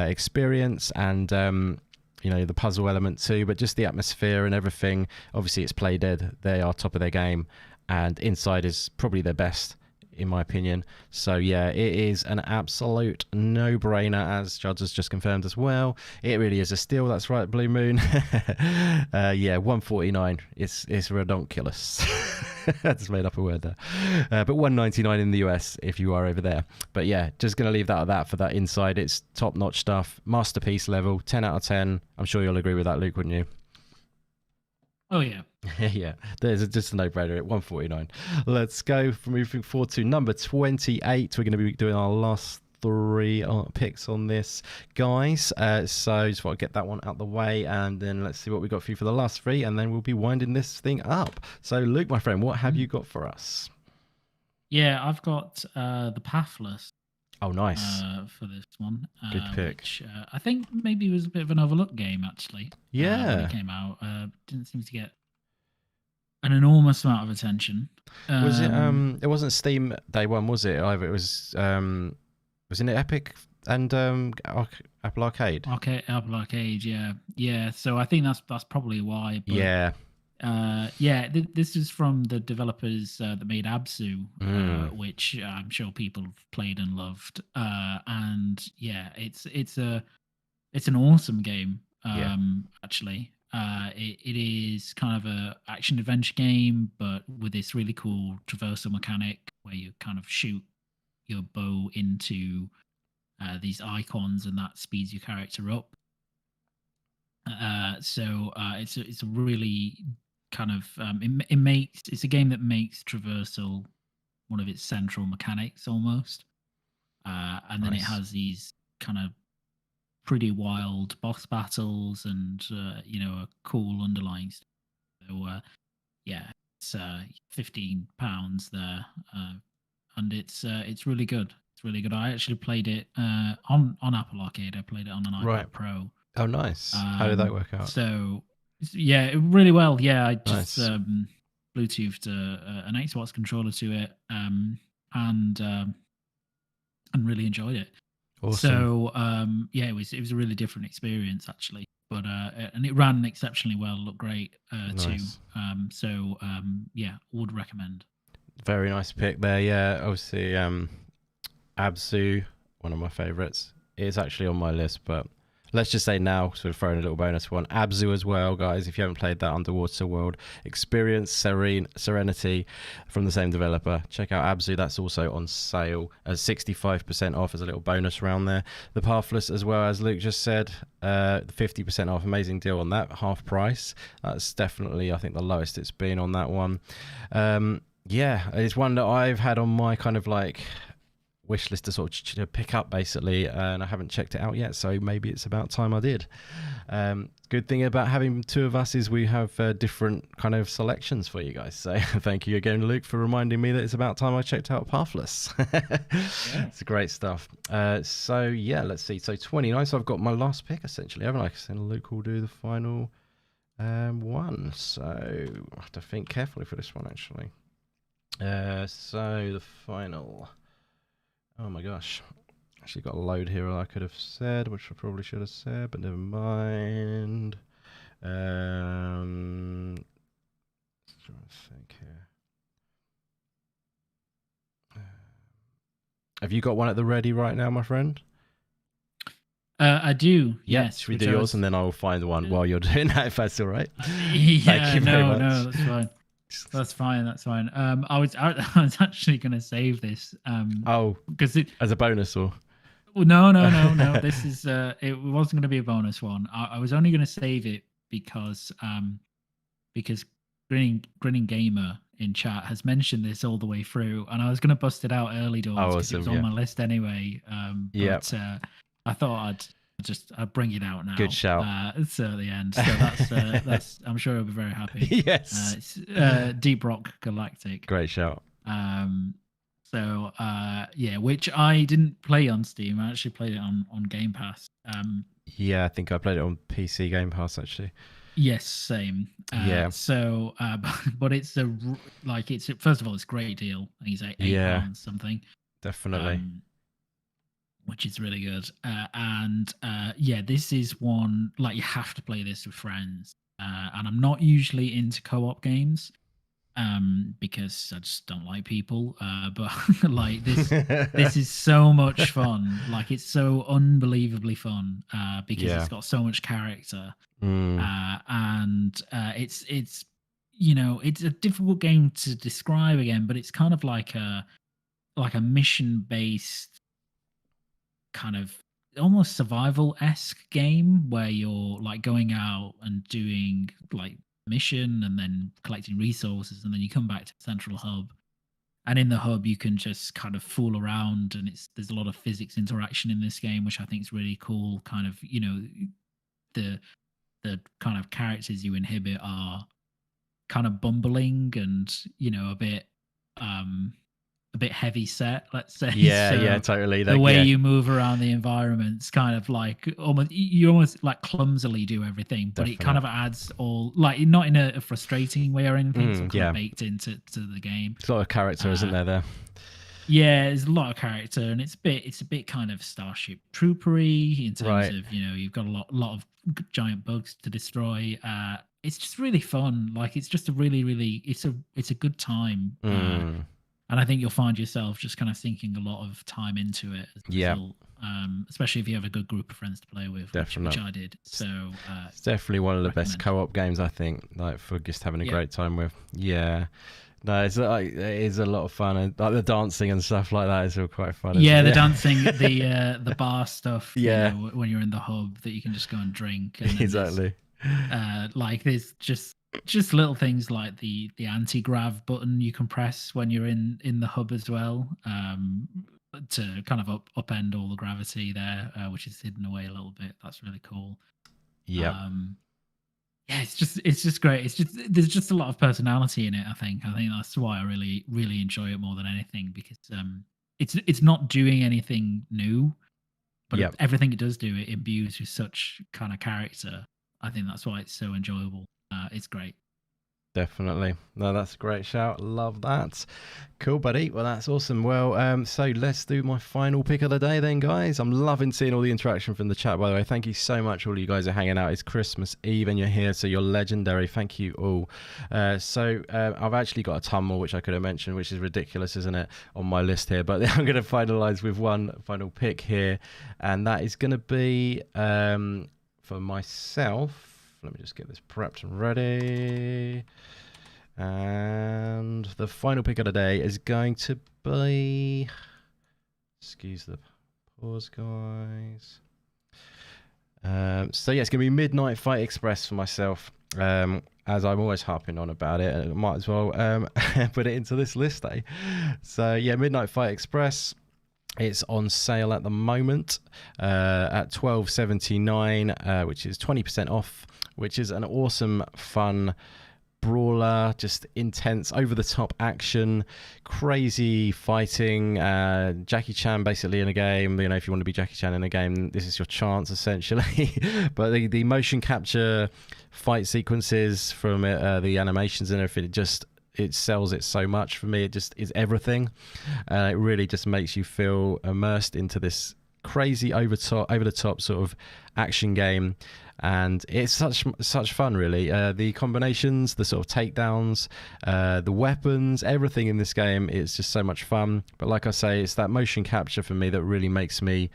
experience, and the puzzle element too, but just the atmosphere and everything. Obviously, it's Playdead. They are top of their game, and Inside is probably their best, in my opinion. So yeah, it is an absolute no-brainer, as Judd has just confirmed as well. It really is a steal. That's right, Blue Moon. Yeah, $1.49. It's redonkulous. I just made up a word there. But $1.99 in the US if you are over there. But yeah, just going to leave that at that for that Inside. It's top-notch stuff. Masterpiece level. 10 out of 10. I'm sure you'll agree with that, Luke, wouldn't you? Oh, yeah. Yeah, there's just a no-brainer at $1.49. Let's go moving forward to number 28. We're going to be doing our last three picks on this, guys. So just want to get that one out the way, and then let's see what we got for you for the last three, and then we'll be winding this thing up. So, Luke, my friend, what have you got for us? Yeah, I've got the Pathless. Oh, nice. For this one. Good pick. Which I think maybe was a bit of an overlooked game, actually. Yeah. When it came out. Didn't seem to get an enormous amount of attention. Was it? It wasn't Steam Day One, was it? Either it was. Wasn't it Epic and Apple Arcade? Apple Arcade, yeah, yeah. So I think that's probably why. But Yeah. yeah, this is from the developers that made Abzu, Mm. which I'm sure people have played and loved. And yeah, it's an awesome game. Yeah. Actually, it is kind of a action adventure game, but with this really cool traversal mechanic where you kind of shoot your bow into these icons, and that speeds your character up. It's a really kind of it makes it's a game that makes traversal one of its central mechanics almost, and then it Nice. has these kind of pretty wild boss battles and a cool underlying stuff. So yeah, it's £15 there, and it's really good. It's really good. I actually played it on Apple Arcade. I played it on an iPad Right. Pro. Oh, nice. How did that work out? So yeah, really well. Yeah, I just Nice. Bluetoothed an Xbox controller to it, and really enjoyed it. Awesome. So yeah, it was a really different experience actually, but and it ran exceptionally well, looked great too. Nice. So yeah, would recommend. Very nice pick there. Yeah, obviously, Abzu, one of my favourites. It is actually on my list, but let's just say now, sort of throwing a little bonus one. Abzu as well, guys. If you haven't played that underwater world experience, Serenity from the same developer, check out Abzu. That's also on sale at 65% off as a little bonus round there. The Pathless, as well, as Luke just said, 50% off. Amazing deal on that, half price. That's definitely, I think, the lowest it's been on that one. Yeah, it's one that I've had on my kind of like wish list to sort of pick up basically, and I haven't checked it out yet, so maybe it's about time I did. Good thing about having two of us is we have different kind of selections for you guys, so thank you again, Luke, for reminding me that it's about time I checked out Pathless. Yeah. It's great stuff. So yeah, let's see, so 29, so I've got my last pick essentially, haven't I? And Luke will do the final one, so I have to think carefully for this one actually. So the final, oh my gosh, actually got a load here I could have said, which I probably should have said, but never mind. Let's try and think here. Have you got one at the ready right now, my friend? I do. Yeah, yes. should we do yours and then I'll find one while you're doing that, if that's all right? Yeah, Thank you very much. No, that's fine. That's fine. That's fine. I was actually going to save this. Oh, because it as a bonus or? no. This is it wasn't going to be a bonus one. I was only going to save it because Grinning Gamer in chat has mentioned this all the way through, and I was going to bust it out early doors because it was on my list anyway. But I thought I'd bring it out now. Good shout. So at the end, so that's I'm sure he'll be very happy. Yes. It's Deep Rock Galactic. Great shout. So yeah, which I didn't play on Steam. I actually played it on Game Pass. Yeah, I think I played it on PC Game Pass actually. Yes, same. Yeah. So, but it's first of all, it's a great deal. I think it's like £8 something. Definitely. Which is really good. And yeah, this is one like you have to play this with friends. And I'm not usually into co-op games, because I just don't like people. But like this is so much fun. Like it's so unbelievably fun because it's got so much character. And it's it's a difficult game to describe again, but it's kind of like a mission based kind of almost survival-esque game where you're like going out and doing like mission and then collecting resources, and then you come back to the central hub, and in the hub you can just kind of fool around, and there's a lot of physics interaction in this game, which I think is really cool. Kind of the kind of characters you inhibit are kind of bumbling and a bit a bit heavy set, let's say. Yeah, So yeah, totally. the Like, way yeah, you move around the environment's kind of like you almost like clumsily do everything, but it kind definitely. of adds all like not in a frustrating way or anything. It's all kind Yeah, of baked into the game. there's a lot of character, isn't Uh, there? yeah, there's a lot of character, and it's a bit kind of Starship Troopery in terms Right. of you've got a lot of giant bugs to destroy. It's just really fun. Like it's just a really it's a good time. Mm, And I think you'll find yourself just kind of sinking a lot of time into it as a yeah, result. Especially if you have a good group of friends to play with, which definitely. I did. So It's definitely one of the best recommend. co-op games, I think, like for just having a Yeah. great time with. Yeah. No, it's like it is a lot of fun, and like the dancing and stuff like that is all quite fun. Yeah, Isn't the it? dancing, the bar stuff, Yeah, when you're in the hub that you can just go and drink, and then exactly. there's just little things like the anti-grav button you can press when you're in the hub as well, to kind of upend all the gravity there, which is hidden away a little bit. That's really cool. Yep, Um, yeah, it's just great. It's just there's just a lot of personality in it. I think that's why I really enjoy it more than anything, because it's not doing anything new, but yep. everything it does do, it imbues with such kind of character. I think that's why it's so enjoyable. It's great. Definitely. No, that's a great shout. Love that. Cool, buddy. Well, that's awesome. Well, so let's do my final pick of the day then, guys. I'm loving seeing all the interaction from the chat, by the way. Thank you so much. All you guys are hanging out. It's Christmas Eve and you're here, so you're legendary. Thank you all. I've actually got a ton more, which I could have mentioned, which is ridiculous, isn't it, on my list here. But I'm going to finalize with one final pick here, and that is going to be for myself. Let me just get this prepped and ready. And the final pick of the day is going to be... Excuse the pause, guys. So yeah, it's going to be Midnight Fight Express for myself. As I'm always harping on about it, and I might as well put it into this list, eh? So yeah, Midnight Fight Express. It's on sale at the moment at $12.79, which is 20% off, which is an awesome, fun brawler, just intense, over-the-top action, crazy fighting. Jackie Chan basically in a game. You know, if you want to be Jackie Chan in a game, this is your chance essentially. But the motion capture fight sequences from the animations and everything, it sells it so much for me. It just is everything. It really just makes you feel immersed into this crazy over the top sort of action game, and it's such fun, really. The combinations, the sort of takedowns, the weapons, everything in this game, it's just so much fun. But like I say, it's that motion capture for me that really makes me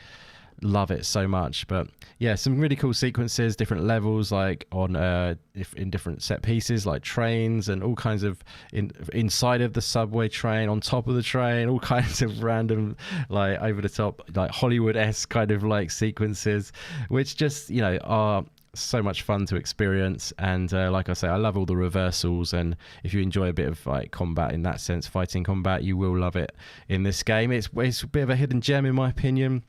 love it so much. But yeah, some really cool sequences, different levels, like on in different set pieces, like trains and all kinds of inside of the subway train, on top of the train, all kinds of random, like over the top, like Hollywood-esque kind of like sequences, which just, you know, are so much fun to experience. And like I say, I love all the reversals, and if you enjoy a bit of like combat in that sense, fighting combat, you will love it in this game. It's a bit of a hidden gem in my opinion.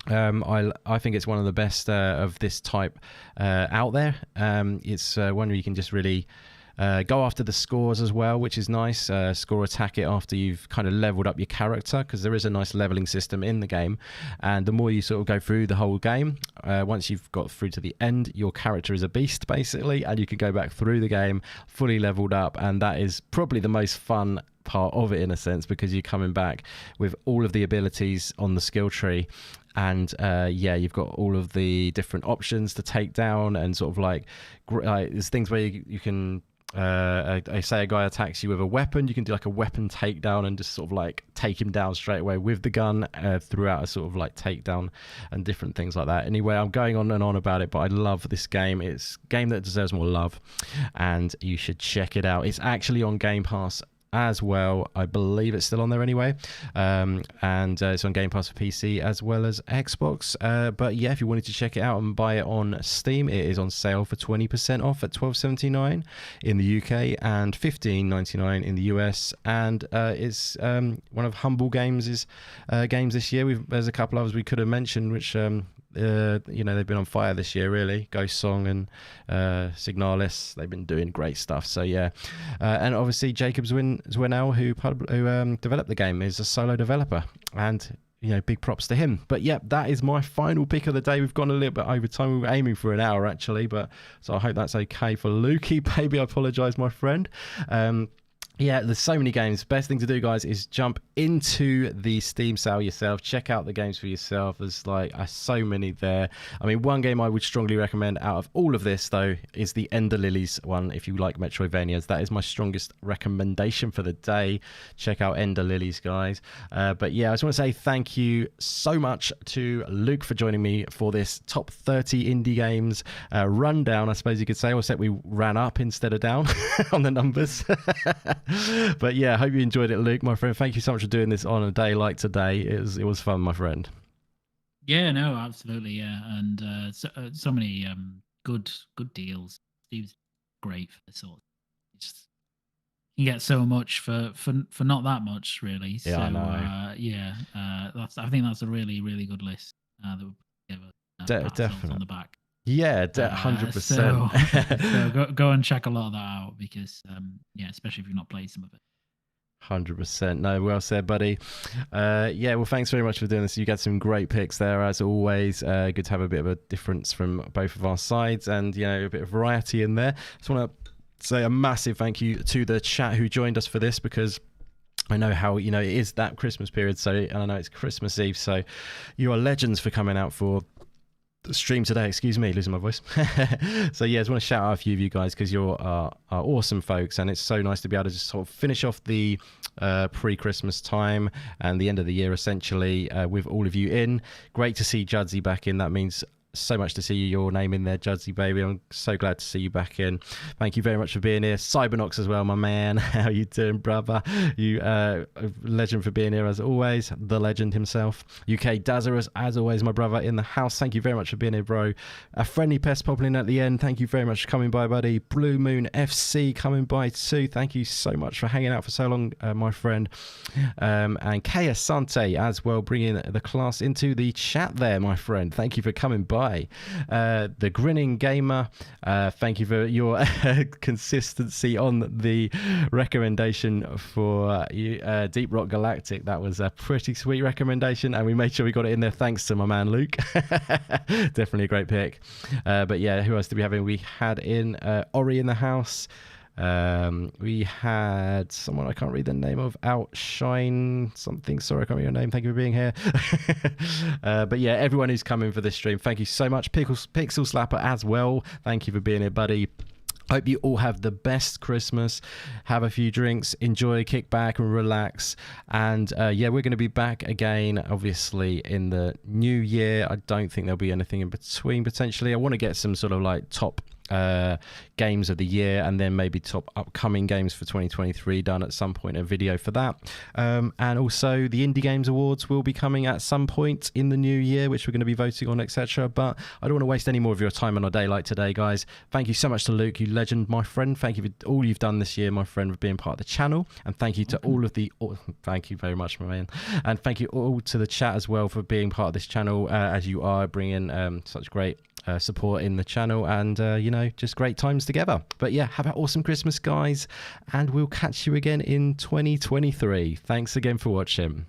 I think it's one of the best of this type out there. It's one where you can just really go after the scores as well, which is nice. Score attack it after you've kind of leveled up your character, because there is a nice leveling system in the game. And the more you sort of go through the whole game, once you've got through to the end, your character is a beast basically, and you can go back through the game fully leveled up. And that is probably the most fun part of it in a sense, because you're coming back with all of the abilities on the skill tree. And yeah, you've got all of the different options to take down, and sort of like there's things where you can I say a guy attacks you with a weapon, you can do like a weapon takedown and just sort of like take him down straight away with the gun throughout a sort of like takedown and different things like that. Anyway, I'm going on and on about it, but I love this game. It's a game that deserves more love, and you should check it out. It's actually on Game Pass as well. I believe it's still on there anyway, and it's on Game Pass for PC as well as Xbox. But yeah, if you wanted to check it out and buy it on Steam, it is on sale for 20% off at $12.79 in the UK and $15.99 in the US. And it's one of Humble Games' games this year. There's a couple others we could have mentioned, which they've been on fire this year, really. Ghost Song and Signalis, they've been doing great stuff. So yeah, and obviously Jacob Zwinell, who developed the game, is a solo developer, and big props to him. But yeah, that is my final pick of the day. We've gone a little bit over time. We were aiming for an hour actually, but so I hope that's okay for Lukey. Baby, I apologize, my friend. Yeah, there's so many games. Best thing to do, guys, is jump into the Steam sale yourself. Check out the games for yourself. There's so many there. I mean, one game I would strongly recommend out of all of this, though, is the Ender Lilies one. If you like Metroidvanias, that is my strongest recommendation for the day. Check out Ender Lilies, guys. But yeah, I just want to say thank you so much to Luke for joining me for this top 30 indie games rundown, I suppose you could say. Except we ran up instead of down on the numbers. But yeah, I hope you enjoyed it, Luke, my friend. Thank you so much for doing this on a day like today. It was fun, my friend. Yeah, no, absolutely, yeah, and so many good deals. Steve's great for this sort. You get so much for not that much, really. Yeah, so, I know. I think that's a really good list that we put together. Definitely on the back. Yeah, 100%. So go and check a lot of that out because, especially if you've not played some of it. 100%. No, well said, buddy. Well, thanks very much for doing this. You got some great picks there, as always. Good to have a bit of a difference from both of our sides and, a bit of variety in there. Just want to say a massive thank you to the chat who joined us for this, because I know how, it is that Christmas period. And I know it's Christmas Eve. So you are legends for coming out for stream today. Excuse me, losing my voice. So yeah, I just want to shout out a few of you guys because you're awesome folks, and it's so nice to be able to just sort of finish off the pre-Christmas time and the end of the year essentially with all of you in. Great to see Judsy back in. That means so much to see your name in there, Judsy baby. I'm so glad to see you back in. Thank you very much for being here. Cybernox as well, my man. How you doing, brother? You a legend for being here as always. The legend himself. UK Dazarus, as always, my brother in the house. Thank you very much for being here, bro. A friendly pest popping in at the end. Thank you very much for coming by, buddy. Blue Moon FC coming by too. Thank you so much for hanging out for so long, my friend. And Kaya Sante as well, bringing the class into the chat there, my friend. Thank you for coming by. The Grinning Gamer, thank you for your consistency on the recommendation for Deep Rock Galactic. That was a pretty sweet recommendation, and we made sure we got it in there thanks to my man Luke. Definitely a great pick. But yeah, who else did we have in? We had in Ori in the house. We had someone I can't read the name of, Outshine something. Sorry, I can't read your name. Thank you for being here. But yeah, everyone who's coming for this stream, thank you so much. Pixel Slapper as well. Thank you for being here, buddy. Hope you all have the best Christmas. Have a few drinks, enjoy, kick back and relax. And we're going to be back again, obviously, in the new year. I don't think there'll be anything in between, potentially. I want to get some sort of top games of the year, and then maybe top upcoming games for 2023 done at some point, a video for that. And also the Indie Games Awards will be coming at some point in the new year, which we're going to be voting on, etc. But I don't want to waste any more of your time on a day like today, guys. Thank you so much to Luke, you legend, my friend. Thank you for all you've done this year, my friend, for being part of the channel. And thank you to all of the thank you very much, my man. And thank you all to the chat as well for being part of this channel, as you are bringing such great support in the channel, and just great times together. But yeah, have an awesome Christmas, guys, and we'll catch you again in 2023. Thanks again for watching.